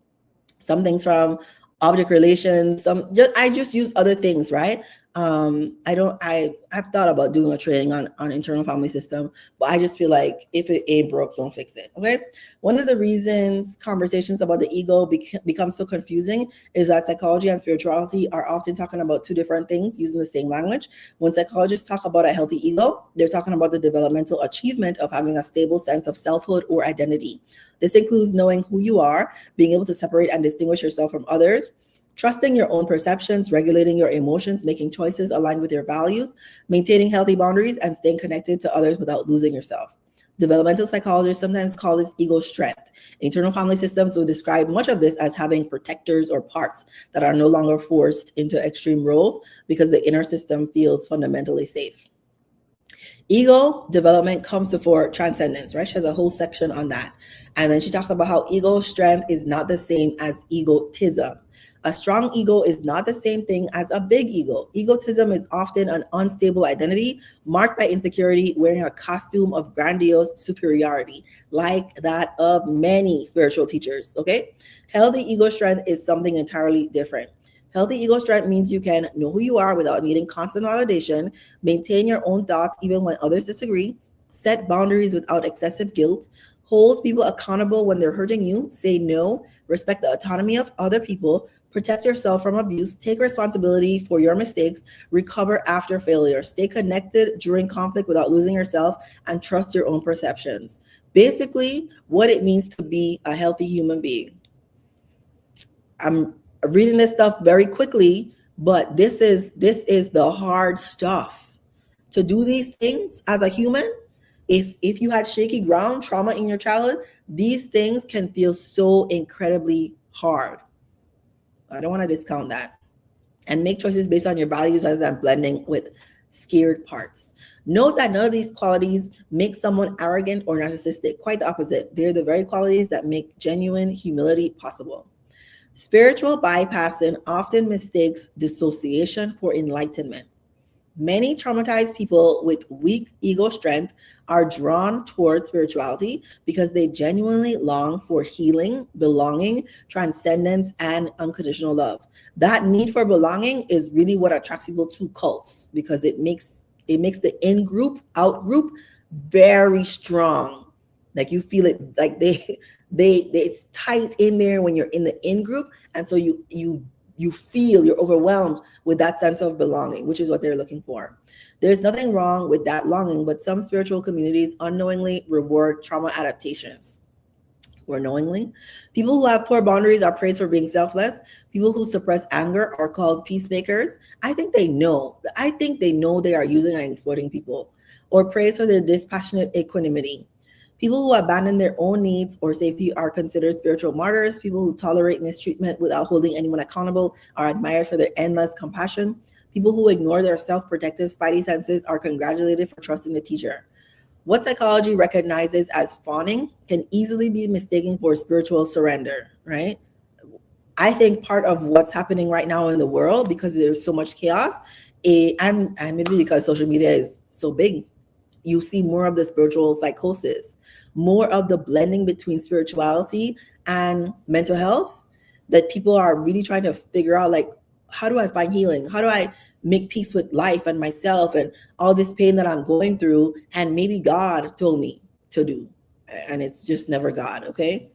some things from object relations. I just use other things, right? I've thought about doing a training on internal family system, but I just feel like if it ain't broke, don't fix it. Okay. One of the reasons conversations about the ego become so confusing is that psychology and spirituality are often talking about two different things using the same language. When psychologists talk about a healthy ego, they're talking about the developmental achievement of having a stable sense of selfhood or identity. This includes knowing who you are, being able to separate and distinguish yourself from others, trusting your own perceptions, regulating your emotions, making choices aligned with your values, maintaining healthy boundaries, and staying connected to others without losing yourself. Developmental psychologists sometimes call this ego strength. Internal family systems will describe much of this as having protectors or parts that are no longer forced into extreme roles because the inner system feels fundamentally safe. Ego development comes before transcendence, right? She has a whole section on that. And then she talks about how ego strength is not the same as egotism. A strong ego is not the same thing as a big ego. Egotism is often an unstable identity marked by insecurity, wearing a costume of grandiose superiority, like that of many spiritual teachers, okay? Healthy ego strength is something entirely different. Healthy ego strength means you can know who you are without needing constant validation, maintain your own thoughts even when others disagree, set boundaries without excessive guilt, hold people accountable when they're hurting you, say no, respect the autonomy of other people, protect yourself from abuse, take responsibility for your mistakes, recover after failure, stay connected during conflict without losing yourself, and trust your own perceptions. Basically, what it means to be a healthy human being. I'm reading this stuff very quickly, but this is the hard stuff. To do these things as a human, if you had shaky ground, trauma in your childhood, these things can feel so incredibly hard. I don't want to discount that. And make choices based on your values rather than blending with scared parts. Note that none of these qualities make someone arrogant or narcissistic. Quite the opposite. They're the very qualities that make genuine humility possible. Spiritual bypassing often mistakes dissociation for enlightenment. Many traumatized people with weak ego strength are drawn toward spirituality because they genuinely long for healing, belonging, transcendence, and unconditional love. That need for belonging is really what attracts people to cults, because it makes the in group, out group very strong. Like you feel it, like they it's tight in there when you're in the in group, and so you feel you're overwhelmed with that sense of belonging, which is what they're looking for. There's nothing wrong with that longing, but some spiritual communities unknowingly reward trauma adaptations. Or knowingly, people who have poor boundaries are praised for being selfless. People who suppress anger are called peacemakers. I think they know they are using and exploiting people, or praised for their dispassionate equanimity. People who abandon their own needs or safety are considered spiritual martyrs. People who tolerate mistreatment without holding anyone accountable are admired for their endless compassion. People who ignore their self-protective spidey senses are congratulated for trusting the teacher. What psychology recognizes as fawning can easily be mistaken for spiritual surrender, right? I think part of what's happening right now in the world, because there's so much chaos, and maybe because social media is so big, you see more of the spiritual psychosis, more of the blending between spirituality and mental health, that people are really trying to figure out, like, how do I find healing? How do I make peace with life and myself and all this pain that I'm going through? And maybe God told me to do, and it's just never God, okay?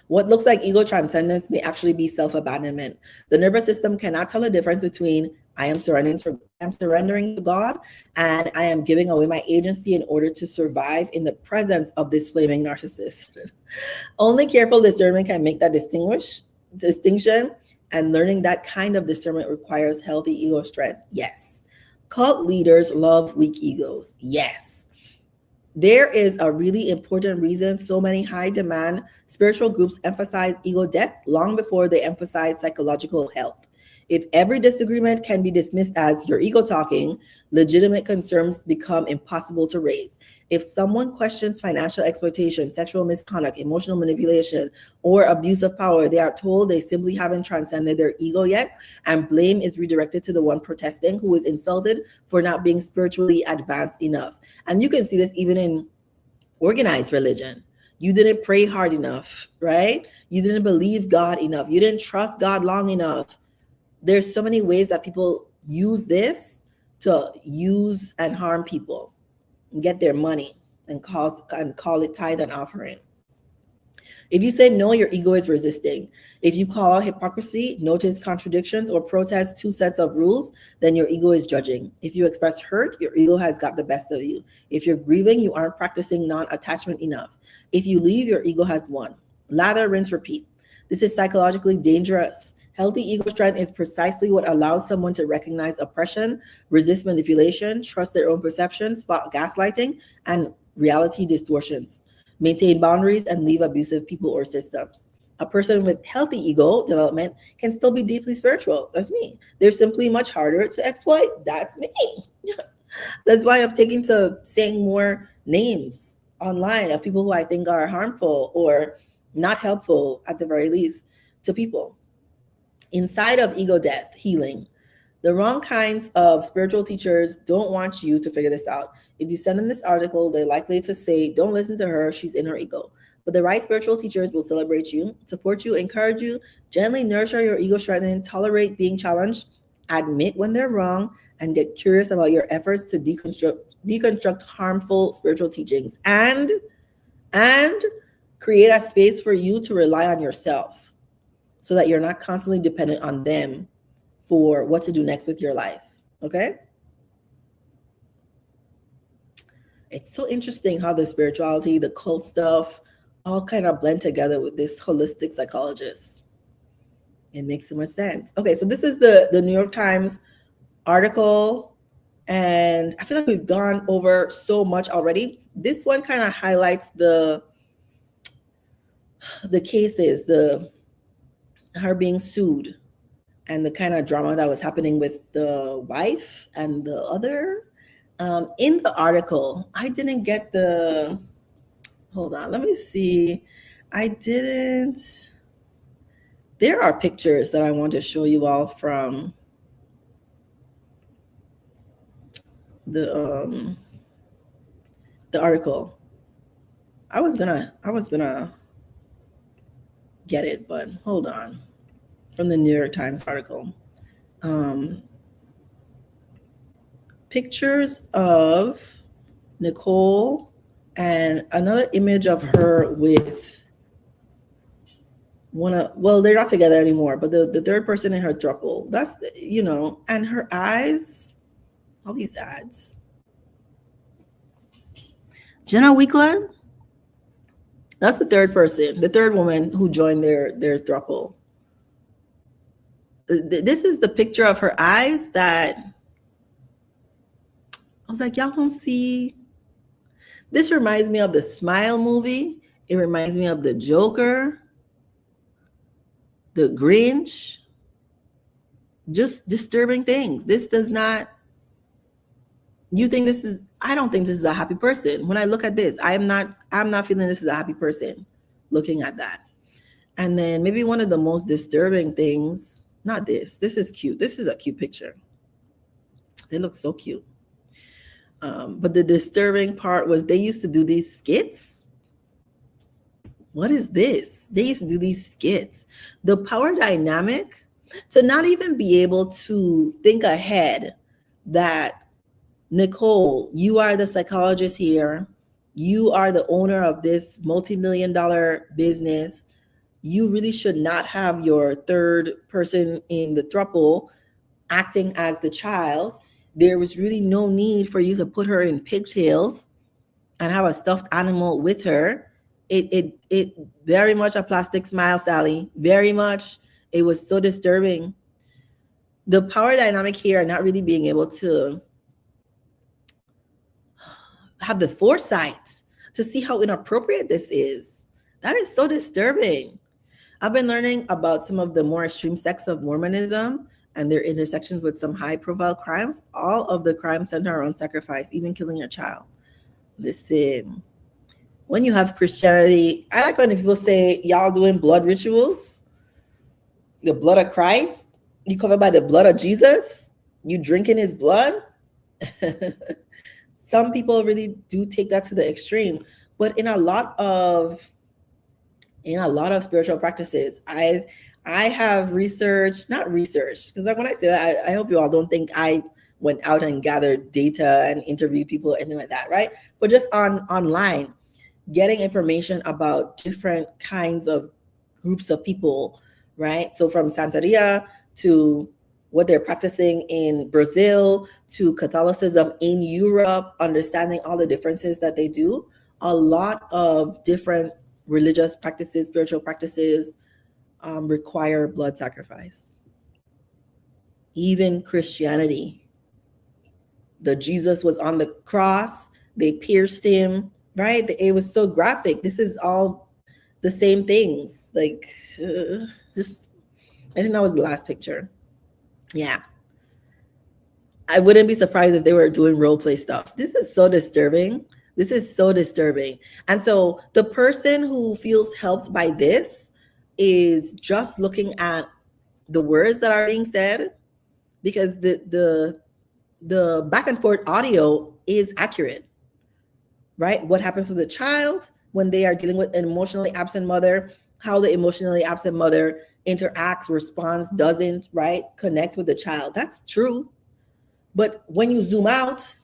What looks like ego transcendence may actually be self-abandonment. The nervous system cannot tell the difference between I am surrendering to God and I am giving away my agency in order to survive in the presence of this flaming narcissist. Only careful discernment can make that distinction, and learning that kind of discernment requires healthy ego strength. Yes. Cult leaders love weak egos. Yes. There is a really important reason so many high demand spiritual groups emphasize ego death long before they emphasize psychological health. If every disagreement can be dismissed as your ego talking, legitimate concerns become impossible to raise. If someone questions financial exploitation, sexual misconduct, emotional manipulation, or abuse of power, they are told they simply haven't transcended their ego yet, and blame is redirected to the one protesting, who is insulted for not being spiritually advanced enough. And you can see this even in organized religion. You didn't pray hard enough, right? You didn't believe God enough. You didn't trust God long enough. there's so many ways that people use this to use and harm people and get their money and call it tithe and offering. If you say no, your ego is resisting. If you call out hypocrisy, notice contradictions, or protest two sets of rules, then your ego is judging. If you express hurt, your ego has got the best of you. If you're grieving, you aren't practicing non-attachment enough. If you leave, your ego has won. Lather, rinse, repeat. This is psychologically dangerous. Healthy ego strength is precisely what allows someone to recognize oppression, resist manipulation, trust their own perceptions, spot gaslighting, and reality distortions, maintain boundaries, and leave abusive people or systems. A person with healthy ego development can still be deeply spiritual. That's me. They're simply much harder to exploit. That's me. That's why I'm taking to saying more names online of people who I think are harmful or not helpful, at the very least, to people. Inside of ego death healing, the wrong kinds of spiritual teachers don't want you to figure this out. If you send them this article, they're likely to say, don't listen to her, she's in her ego. But the right spiritual teachers will celebrate you, support you, encourage you, gently nurture your ego strengthening, tolerate being challenged, admit when they're wrong, and get curious about your efforts to deconstruct harmful spiritual teachings and create a space for you to rely on yourself so that you're not constantly dependent on them for what to do next with your life. Okay? It's so interesting how the spirituality, the cult stuff, all kind of blend together with this holistic psychologist. It makes so much sense. Okay, so this is the New York Times article, and I feel like we've gone over so much already. This one kind of highlights the cases, her being sued, and the kind of drama that was happening with the wife and the other. In the article, I didn't get the, hold on, let me see. There are pictures that I want to show you all from the article. I was gonna get it, but hold on. From the New York Times article. Pictures of Nicole and another image of her with well, they're not together anymore, but the third person in her throuple. That's, and her eyes, all these ads. Jenna Weekland, that's the third person, the third woman who joined their throuple. This is the picture of her eyes that I was like, y'all don't see. This reminds me of the Smile movie. It reminds me of the Joker, the Grinch. Just disturbing things. This does not, I don't think this is a happy person. When I look at this, I'm not feeling this is a happy person looking at that. And then maybe one of the most disturbing things, not this is cute. This is a cute picture. They look so cute. But the disturbing part was they used to do these skits. What is this? They used to do these skits. The power dynamic to not even be able to think ahead that, Nicole, you are the psychologist here. You are the owner of this multi-million-dollar business. You really should not have your third person in the throuple acting as the child. There was really no need for you to put her in pigtails and have a stuffed animal with her. It very much a plastic smile, Sally. Very much. It was so disturbing. The power dynamic here, not really being able to have the foresight to see how inappropriate this is. That is so disturbing. I've been learning about some of the more extreme sects of Mormonism and their intersections with some high-profile crimes. All of the crimes center around sacrifice, even killing your child. Listen, when you have Christianity, I like when people say, y'all doing blood rituals, the blood of Christ, you covered by the blood of Jesus, you drinking his blood. Some people really do take that to the extreme, but in a lot of spiritual practices, I I have researched, not researched, because like when I say that, I hope you all don't think I went out and gathered data and interviewed people or anything like that, right? But just online, getting information about different kinds of groups of people, right? So from Santeria to what they're practicing in Brazil to Catholicism in Europe, understanding all the differences that they do. A lot of different religious practices, spiritual practices require blood sacrifice. Even Christianity, the Jesus was on the cross, they pierced him, right? It was so graphic. This is all the same things. Like, just, I think that was the last picture. Yeah. I wouldn't be surprised if they were doing role play stuff. This is so disturbing. This is so disturbing. And so the person who feels helped by this is just looking at the words that are being said, because the back and forth audio is accurate, right? What happens to the child when they are dealing with an emotionally absent mother, how the emotionally absent mother interacts, responds, doesn't, right? Connect with the child. That's true. But when you zoom out,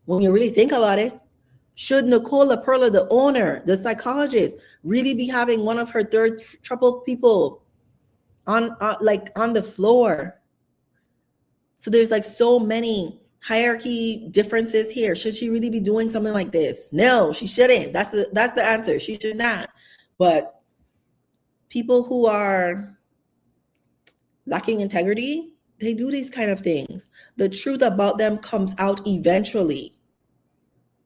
when you really think about it, should Nicole LaPera, the owner, the psychologist, really be having one of her third trouble people on the floor? So there's like so many hierarchy differences here. Should she really be doing something like this? No, she shouldn't. That's the answer. She should not. But people who are lacking integrity, they do these kind of things. The truth about them comes out eventually.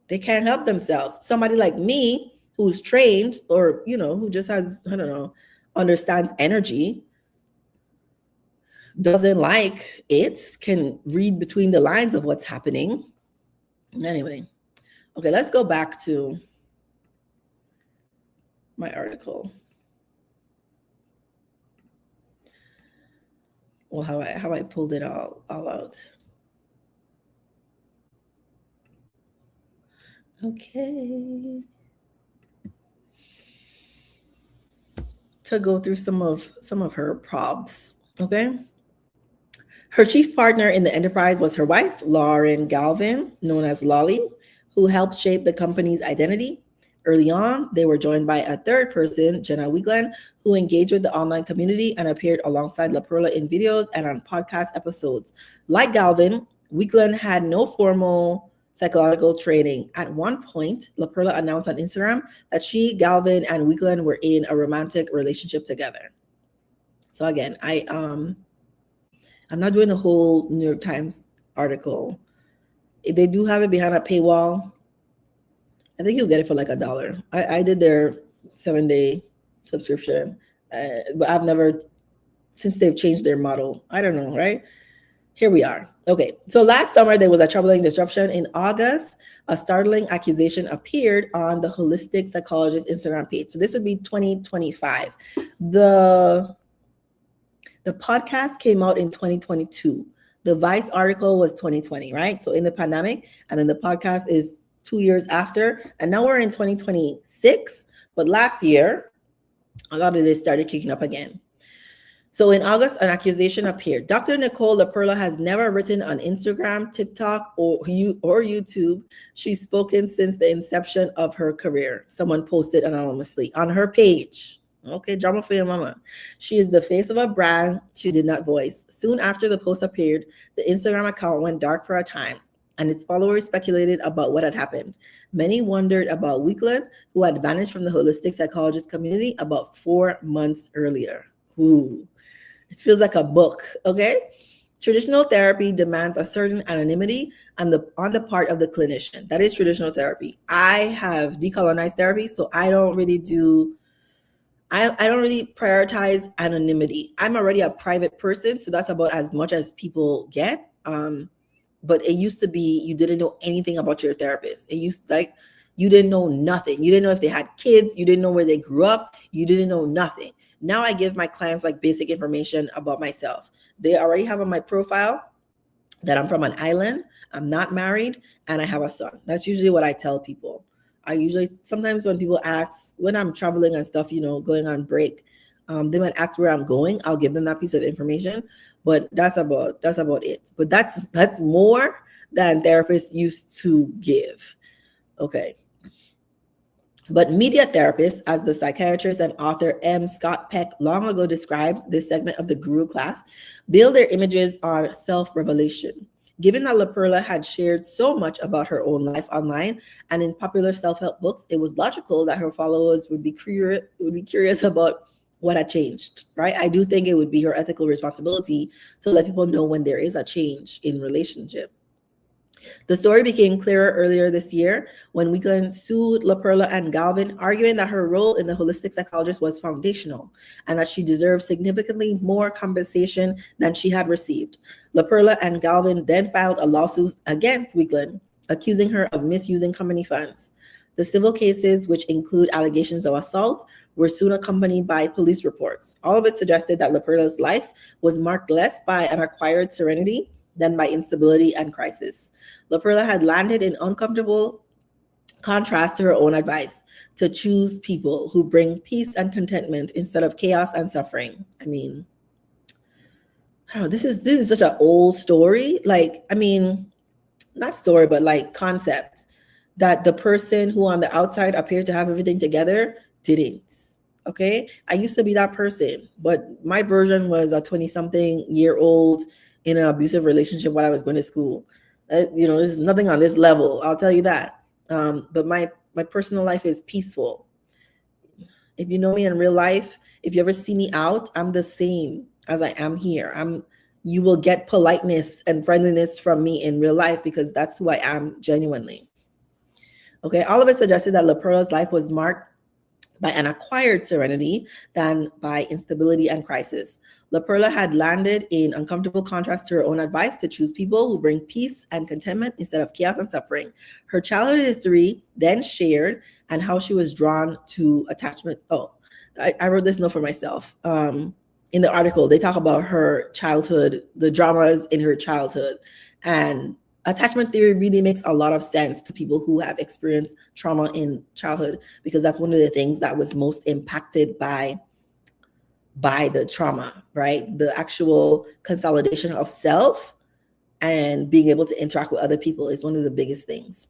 They can't help themselves. Somebody like me, who's trained, or who just has, I don't know, understands energy, doesn't like it, can read between the lines of what's happening. Anyway, okay, let's go back to my article. Well, how I pulled it all out. Okay. To go through some of her probs. Okay. Her chief partner in the enterprise was her wife, Lauren Galvin, known as Lolly, who helped shape the company's identity. Early on, they were joined by a third person, Jenna Wigland, who engaged with the online community and appeared alongside LaPera in videos and on podcast episodes. Like Galvin, Wigland had no formal psychological training. At one point, LaPera announced on Instagram that she, Galvin, and Wigland were in a romantic relationship together. So again, I'm not doing the whole New York Times article. They do have it behind a paywall. I think you'll get it for like $1. I did their 7-day subscription, but I've never, since they've changed their model. I don't know, right? Here we are. Okay, so last summer there was a troubling disruption. In August, a startling accusation appeared on the Holistic Psychologist Instagram page. So this would be 2025. The podcast came out in 2022. The Vice article was 2020, right? So in the pandemic, and then the podcast is 2 years after, and now we're in 2026. But last year, a lot of this started kicking up again. So in August, an accusation appeared. Dr. Nicole LaPera has never written on Instagram, TikTok, or YouTube. She's spoken since the inception of her career. Someone posted anonymously on her page. Okay, drama for your mama. She is the face of a brand she did not voice. Soon after the post appeared, the Instagram account went dark for a time, and its followers speculated about what had happened. Many wondered about Wigland, who had vanished from the holistic psychologist community about 4 months earlier. Ooh, it feels like a book, okay? Traditional therapy demands a certain anonymity on the part of the clinician. That is traditional therapy. I have decolonized therapy, so I don't really prioritize anonymity. I'm already a private person, so that's about as much as people get. But it used to be you didn't know anything about your therapist. It used like you didn't know nothing. You didn't know if they had kids. You didn't know where they grew up. You didn't know nothing. Now I give my clients like basic information about myself. They already have on my profile that I'm from an island, I'm not married, and I have a son. That's usually what I tell people. Sometimes when people ask, when I'm traveling and stuff, going on break, They might ask where I'm going. I'll give them that piece of information, but that's about it. But that's more than therapists used to give. Okay. But media therapists, as the psychiatrist and author M. Scott Peck long ago described this segment of the guru class, build their images on self-revelation. Given that LaPera had shared so much about her own life online and in popular self-help books, it was logical that her followers would be curious about what had changed, right? I do think it would be her ethical responsibility to let people know when there is a change in relationship. The story became clearer earlier this year when Weekland sued LaPera and Galvin, arguing that her role in the holistic psychologist was foundational and that she deserved significantly more compensation than she had received. LaPera and Galvin then filed a lawsuit against Weekland, accusing her of misusing company funds. The civil cases, which include allegations of assault, were soon accompanied by police reports. All of it suggested that LaPera's life was marked less by an acquired serenity than by instability and crisis. LaPera had landed in uncomfortable contrast to her own advice to choose people who bring peace and contentment instead of chaos and suffering. I mean, I don't know, this is such an old story. Like, I mean, not story, but like concept that the person who on the outside appeared to have everything together didn't. Okay. I used to be that person, but my version was a 20-something-year-old in an abusive relationship while I was going to school. There's nothing on this level, I'll tell you that. But my personal life is peaceful. If you know me in real life, if you ever see me out, I'm the same as I am here. You will get politeness and friendliness from me in real life because that's who I am genuinely. Okay, all of it suggested that LaPera's life was marked by an acquired serenity than by instability and crisis. LaPera had landed in uncomfortable contrast to her own advice to choose people who bring peace and contentment instead of chaos and suffering. Her childhood history then shared and how she was drawn to attachment. Oh, I wrote this note for myself. In the article, they talk about her childhood, the dramas in her childhood, and attachment theory really makes a lot of sense to people who have experienced trauma in childhood, because that's one of the things that was most impacted by the trauma, right? The actual consolidation of self and being able to interact with other people is one of the biggest things.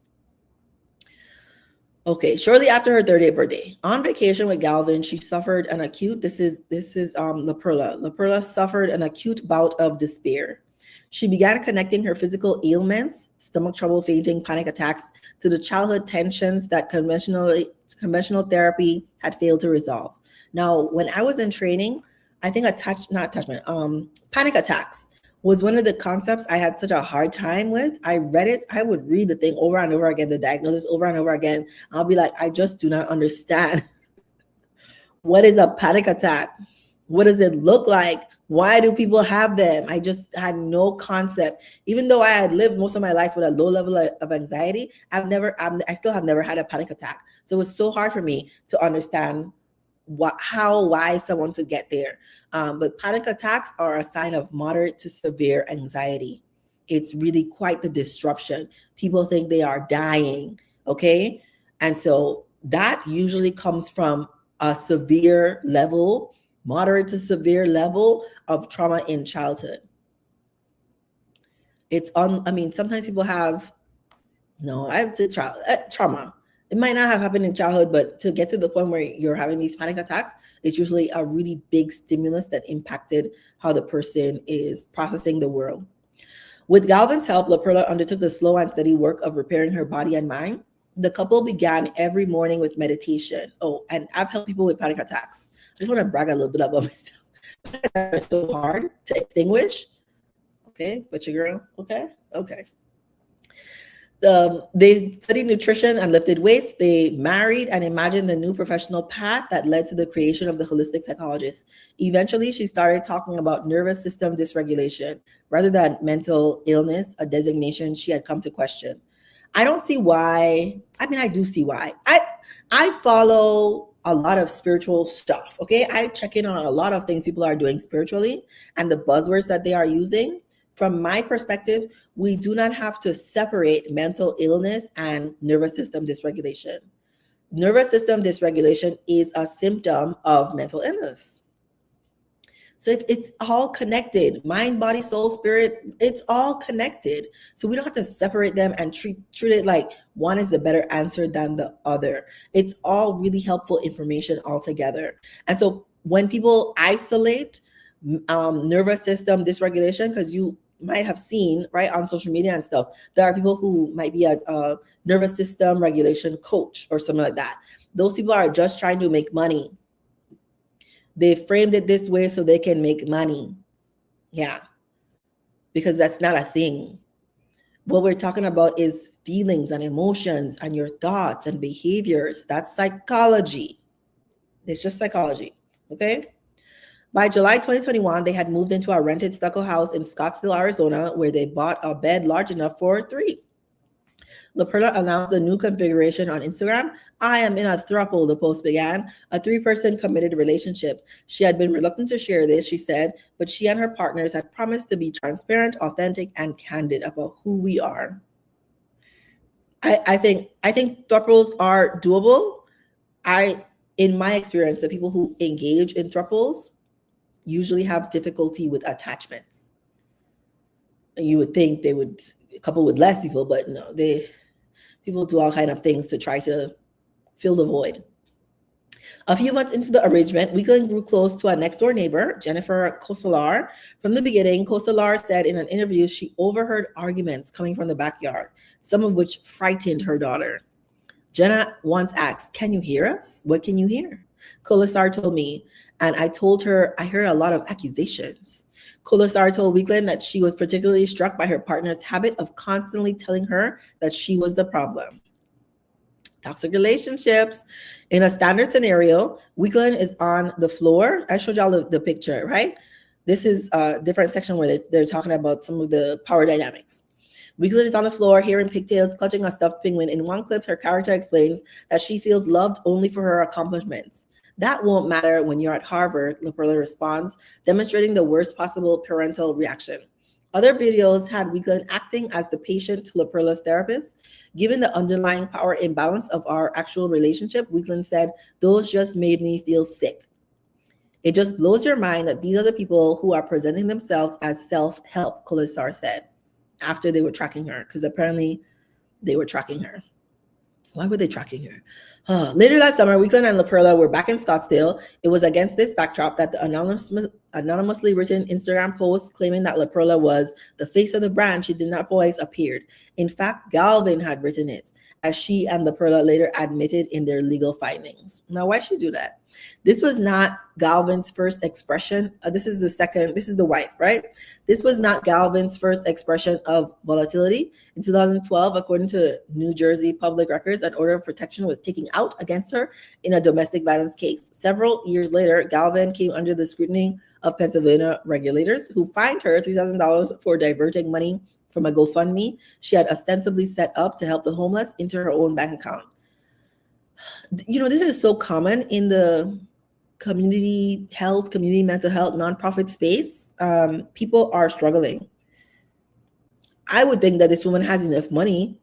Okay, shortly after her 30th birthday, on vacation with Galvin, she suffered an acute, this is LaPera. LaPera suffered an acute bout of despair. She began connecting her physical ailments, stomach trouble, fainting, panic attacks, to the childhood tensions that conventional therapy had failed to resolve. Now, when I was in training, I think panic attacks was one of the concepts I had such a hard time with. I read it. I would read the thing over and over again, the diagnosis over and over again. I'll be like, I just do not understand. What is a panic attack? What does it look like? Why do people have them? I just had no concept. Even though I had lived most of my life with a low level of anxiety, I still have never had a panic attack. So it was so hard for me to understand why someone could get there. But panic attacks are a sign of moderate to severe anxiety. It's really quite the disruption. People think they are dying, okay? And so that usually comes from a severe level, moderate to severe level of trauma in childhood. Sometimes people have, I'd say trauma. It might not have happened in childhood, but to get to the point where you're having these panic attacks, it's usually a really big stimulus that impacted how the person is processing the world. With Galvin's help, LaPera undertook the slow and steady work of repairing her body and mind. The couple began every morning with meditation. Oh, and I've helped people with panic attacks. I just want to brag a little bit about myself. It's so hard to extinguish. Okay, but your girl, okay. They studied nutrition and lifted weights. They married and imagined the new professional path that led to the creation of the holistic psychologist. Eventually, she started talking about nervous system dysregulation rather than mental illness, a designation she had come to question. I don't see why. I mean, I do see why. I follow a lot of spiritual stuff, okay? I check in on a lot of things people are doing spiritually and the buzzwords that they are using. From my perspective, we do not have to separate mental illness and nervous system dysregulation. Nervous system dysregulation is a symptom of mental illness. So if it's all connected, mind, body, soul, spirit, it's all connected. So we don't have to separate them and treat it like one is the better answer than the other. It's all really helpful information altogether. And so when people isolate nervous system dysregulation, because you might have seen right on social media and stuff, there are people who might be a nervous system regulation coach or something like that. Those people are just trying to make money. They framed it this way so they can make money. Yeah, because that's not a thing. What we're talking about is feelings and emotions and your thoughts and behaviors. That's psychology. It's just psychology, okay? By July 2021, they had moved into a rented stucco house in Scottsdale, Arizona, where they bought a bed large enough for 3. LaPera announced a new configuration on Instagram. I am in a throuple, the post began, a 3-person committed relationship. She had been reluctant to share this, she said, but she and her partners had promised to be transparent, authentic, and candid about who we are. I think thruples are doable. In my experience, the people who engage in thruples usually have difficulty with attachments. You would think they would couple with less people, but no, people do all kinds of things to try to fill the void. A few months into the arrangement, Weekland grew close to a next-door neighbor, Jennifer Kosalar. From the beginning, Kosalar said in an interview she overheard arguments coming from the backyard, some of which frightened her daughter. Jenna once asked, "Can you hear us? What can you hear?" Kosalar told me, and I told her I heard a lot of accusations. Kosalar told Weekland that she was particularly struck by her partner's habit of constantly telling her that she was the problem. Toxic relationships. In a standard scenario, Weekland is on the floor. I showed y'all the picture, right? This is a different section where they're talking about some of the power dynamics. Weekland is on the floor, hair in pigtails, clutching a stuffed penguin. In one clip, her character explains that she feels loved only for her accomplishments. That won't matter when you're at Harvard, LaPera responds, demonstrating the worst possible parental reaction. Other videos had Weekland acting as the patient to LaPera's therapist. Given the underlying power imbalance of our actual relationship, Weekland said, those just made me feel sick. It just blows your mind that these are the people who are presenting themselves as self-help, Kosalar said, after they were tracking her, because apparently they were tracking her. Why were they tracking her? Later that summer, Weekland and LaPera were back in Scottsdale. It was against this backdrop that the anonymously written Instagram post claiming that LaPera was the face of the brand she did not voice appeared. In fact, Galvin had written it, as she and LaPera later admitted in their legal findings. Now, why should she do that? This was not Galvin's first expression. This is the wife, right? This was not Galvin's first expression of volatility. In 2012, according to New Jersey public records, an order of protection was taken out against her in a domestic violence case. Several years later, Galvin came under the scrutiny of Pennsylvania regulators, who fined her $3,000 for diverting money from a GoFundMe she had ostensibly set up to help the homeless into her own bank account. You know, this is so common in the community mental health, nonprofit space. People are struggling. I would think that this woman has enough money,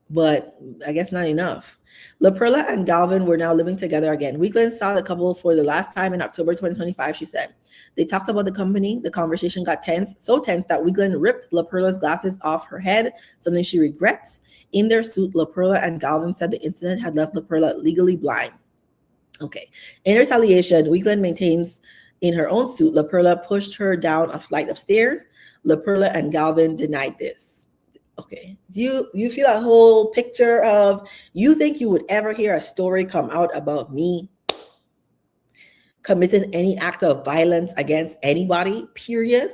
but I guess not enough. LaPera and Galvin were now living together again. Weekland saw the couple for the last time in October 2025, she said. They talked about the company. The conversation got tense, so tense that Weekland ripped LaPera's glasses off her head, something she regrets. In their suit, LaPera and Galvin said the incident had left LaPera legally blind. Okay. In retaliation, Weekland maintains in her own suit, LaPera pushed her down a flight of stairs. LaPera and Galvin denied this. Okay. You feel a whole picture of, you think you would ever hear a story come out about me committing any act of violence against anybody, period?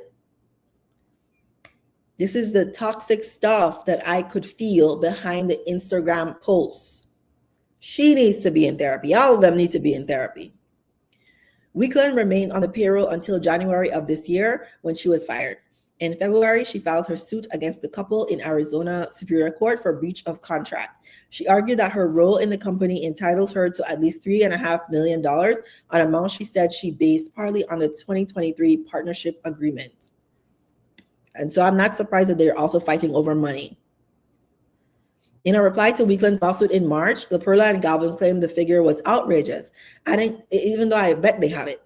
This is the toxic stuff that I could feel behind the Instagram posts. She needs to be in therapy. All of them need to be in therapy. Weekland remained on the payroll until January of this year when she was fired. In February, she filed her suit against the couple in Arizona Superior Court for breach of contract. She argued that her role in the company entitles her to at least $3.5 million, an amount she said she based partly on the 2023 partnership agreement. And so I'm not surprised that they're also fighting over money. In a reply to Weekland's lawsuit in March, LaPera and Galvin claimed the figure was outrageous, adding, even though I bet they have it.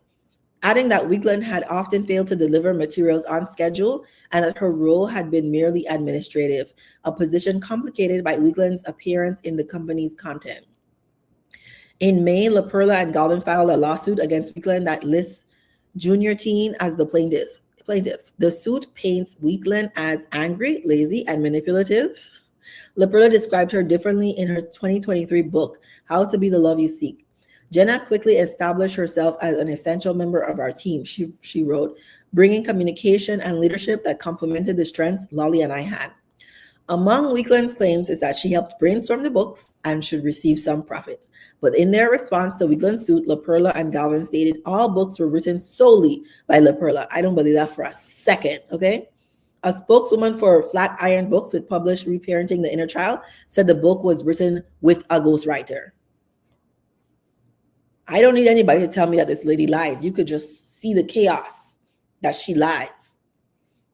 adding that Wigland had often failed to deliver materials on schedule and that her role had been merely administrative, a position complicated by Wigland's appearance in the company's content. In May, LaPera and Galvin filed a lawsuit against Wigland that lists Junior Teen as the plaintiff. The suit paints Wigland as angry, lazy, and manipulative. LaPera described her differently in her 2023 book, How to Be the Love You Seek. Jenna quickly established herself as an essential member of our team, she wrote, bringing communication and leadership that complemented the strengths Lolly and I had. Among Wigland's claims is that she helped brainstorm the books and should receive some profit. But in their response to Wigland's suit, LaPera and Galvin stated all books were written solely by LaPera. I don't believe that for a second, okay? A spokeswoman for Flatiron Books, which published Reparenting the Inner Child, said the book was written with a ghostwriter. I don't need anybody to tell me that this lady lies. You could just see the chaos that she lies.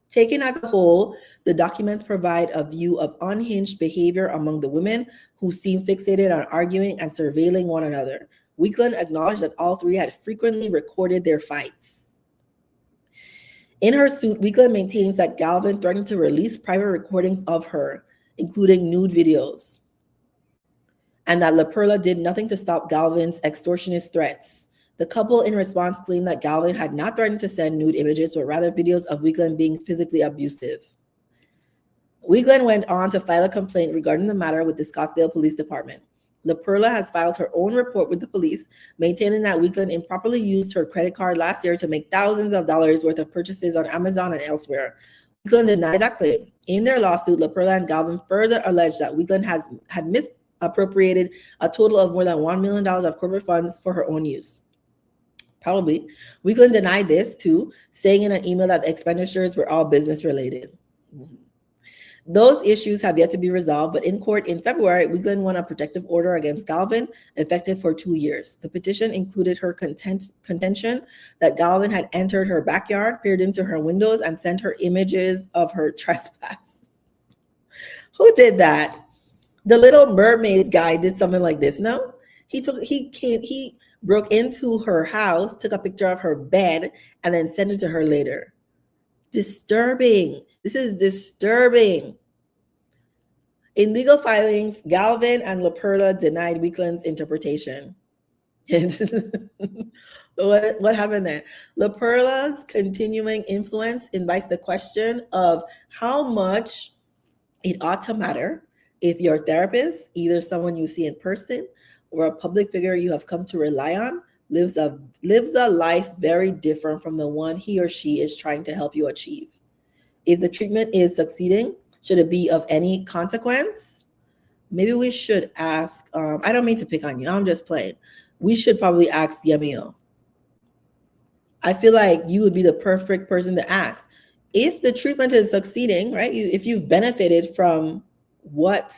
Taken as a whole, the documents provide a view of unhinged behavior among the women who seem fixated on arguing and surveilling one another. Wigland acknowledged that all three had frequently recorded their fights. In her suit, Wigland maintains that Galvin threatened to release private recordings of her, including nude videos, and that LaPera did nothing to stop Galvin's extortionist threats. The couple in response claimed that Galvin had not threatened to send nude images, but rather videos of Wigland being physically abusive. Wigland went on to file a complaint regarding the matter with the Scottsdale Police Department. LaPera has filed her own report with the police, maintaining that Wigland improperly used her credit card last year to make thousands of dollars worth of purchases on Amazon and elsewhere. Wigland denied that claim. In their lawsuit, LaPera and Galvin further alleged that Wigland had misappropriated a total of more than $1 million of corporate funds for her own use. Probably. Wigland denied this too, saying in an email that the expenditures were all business related. Those issues have yet to be resolved, but in court in February, Wigland won a protective order against Galvin, effective for 2 years. The petition included her contention that Galvin had entered her backyard, peered into her windows, and sent her images of her trespass. Who did that? The Little Mermaid guy did something like this, no? He broke into her house, took a picture of her bed, and then sent it to her later. Disturbing. This is disturbing. In legal filings, Galvin and LaPera denied Wigland's interpretation. What happened there? LaPera's continuing influence invites the question of how much it ought to matter if your therapist, either someone you see in person or a public figure you have come to rely on, lives a life very different from the one he or she is trying to help you achieve. If the treatment is succeeding, should it be of any consequence? Maybe we should ask, I don't mean to pick on you, I'm just playing. We should probably ask Yemio. I feel like you would be the perfect person to ask. If the treatment is succeeding, right? If you've benefited from what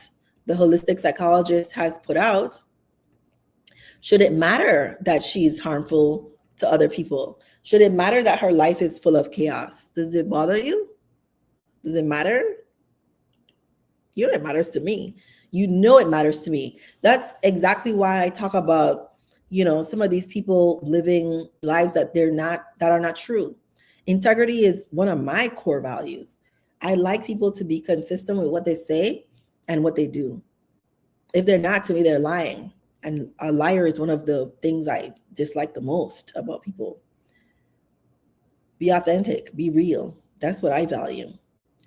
the holistic psychologist has put out, should it matter that she's harmful to other people? Should it matter that her life is full of chaos? Does it bother you? Does it matter? You know it matters to me. You know it matters to me. That's exactly why I talk about, some of these people living lives that are not true. Integrity is one of my core values. I like people to be consistent with what they say and what they do. If they're not, to me, they're lying. And a liar is one of the things I dislike the most about people. Be authentic, be real. That's what I value.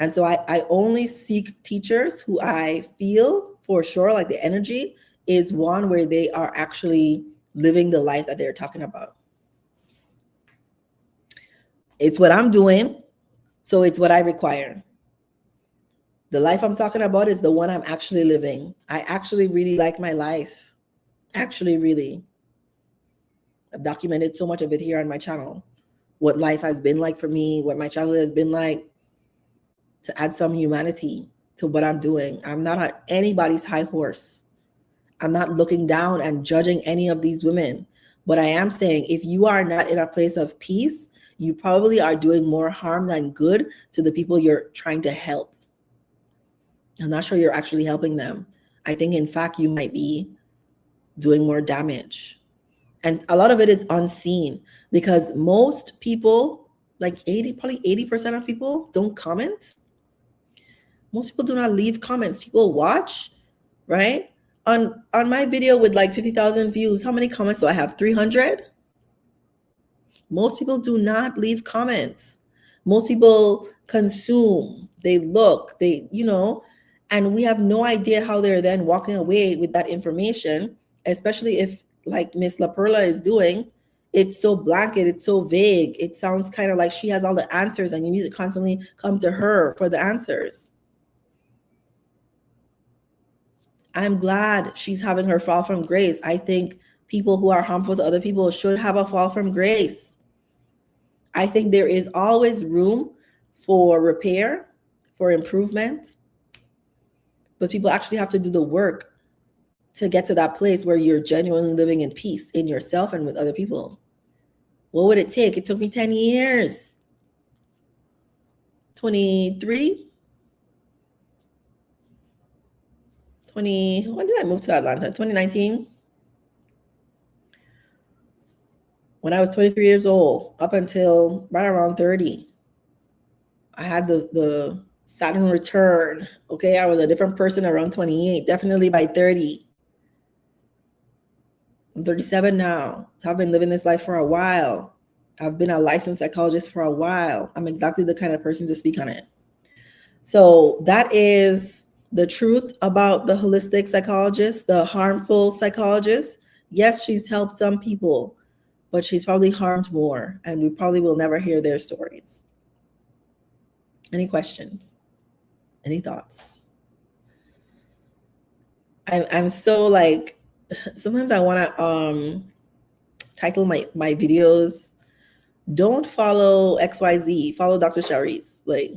And so I only seek teachers who I feel for sure like the energy is one where they are actually living the life that they're talking about. It's what I'm doing, so it's what I require. The life I'm talking about is the one I'm actually living. I actually really like my life. Actually, really. I've documented so much of it here on my channel. What life has been like for me, what my childhood has been like, to add some humanity to what I'm doing. I'm not on anybody's high horse. I'm not looking down and judging any of these women. But I am saying, if you are not in a place of peace, you probably are doing more harm than good to the people you're trying to help. I'm not sure you're actually helping them. I think, in fact, you might be doing more damage. And a lot of it is unseen because most people, like 80% of people don't comment. Most people do not leave comments. People watch, right? On my video with like 50,000 views, how many comments do I have? 300? Most people do not leave comments. Most people consume, they look, and we have no idea how they're then walking away with that information, especially if, like Miss LaPera is doing, it's so blanket, it's so vague. It sounds kind of like she has all the answers and you need to constantly come to her for the answers. I'm glad she's having her fall from grace. I think people who are harmful to other people should have a fall from grace. I think there is always room for repair, for improvement, but people actually have to do the work to get to that place where you're genuinely living in peace in yourself and with other people. What would it take? It took me 10 years. 23? When did I move to Atlanta? 2019? When I was 23 years old, up until right around 30. I had the Saturn return. Okay, I was a different person around 28, definitely by 30. I'm 37 now, so I've been living this life for a while. I've been a licensed psychologist for a while. I'm exactly the kind of person to speak on it. So that is the truth about the holistic psychologist, the harmful psychologist. Yes, she's helped some people, but she's probably harmed more, and we probably will never hear their stories. Any questions? Any thoughts? I'm so like, sometimes I want to title my videos, don't follow XYZ, follow Dr. Shareece. Like,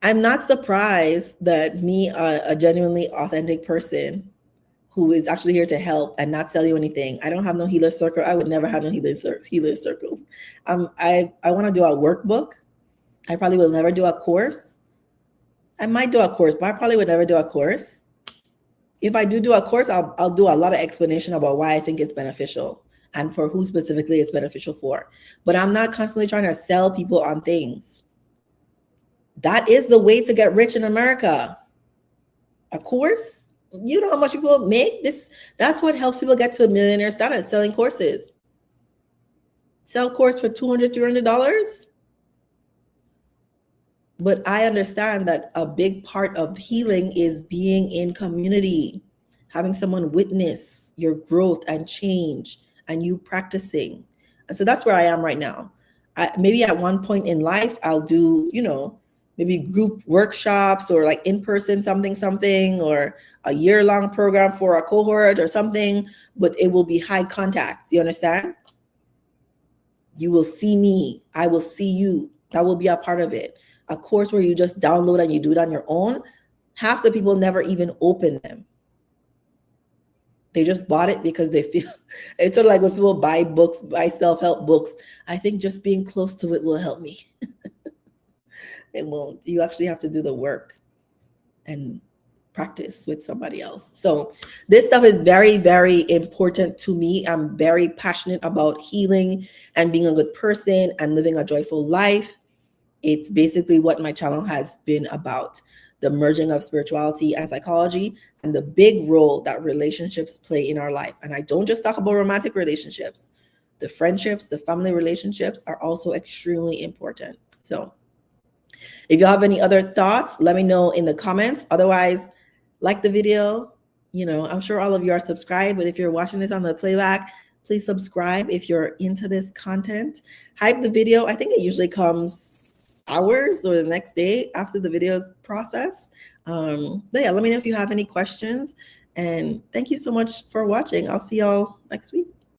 I'm not surprised that me, a genuinely authentic person who is actually here to help and not sell you anything. I don't have no healer circle. I would never have no healer circles. I want to do a workbook. I probably will never do a course. I might do a course, but I probably would never do a course. If I do a course, I'll do a lot of explanation about why I think it's beneficial and for who specifically it's beneficial for. But I'm not constantly trying to sell people on things. That is the way to get rich in America. A course? You know how much people make this? That's what helps people get to a millionaire status, selling courses. Sell a course for $200, $300. But I understand that a big part of healing is being in community, having someone witness your growth and change and you practicing. And so that's where I am right now. Maybe at one point in life, I'll do, maybe group workshops or like in-person something, or a year-long program for a cohort or something, but it will be high contact. You understand? You will see me. I will see you. That will be a part of it. A course where you just download and you do it on your own, half the people never even open them. They just bought it because they feel, it's sort of like when people buy books, buy self-help books. I think just being close to it will help me. It won't. You actually have to do the work and practice with somebody else. So this stuff is very, very important to me. I'm very passionate about healing and being a good person and living a joyful life. It's basically what my channel has been about, the merging of spirituality and psychology and the big role that relationships play in our life. And I don't just talk about romantic relationships. The friendships, the family relationships are also extremely important. So if you have any other thoughts, let me know in the comments. Otherwise, like the video. I'm sure all of you are subscribed, but if you're watching this on the playback, please subscribe if you're into this content. Hype the video. I think it usually comes hours or the next day after the video's process. But yeah, let me know if you have any questions. And thank you so much for watching. I'll see y'all next week.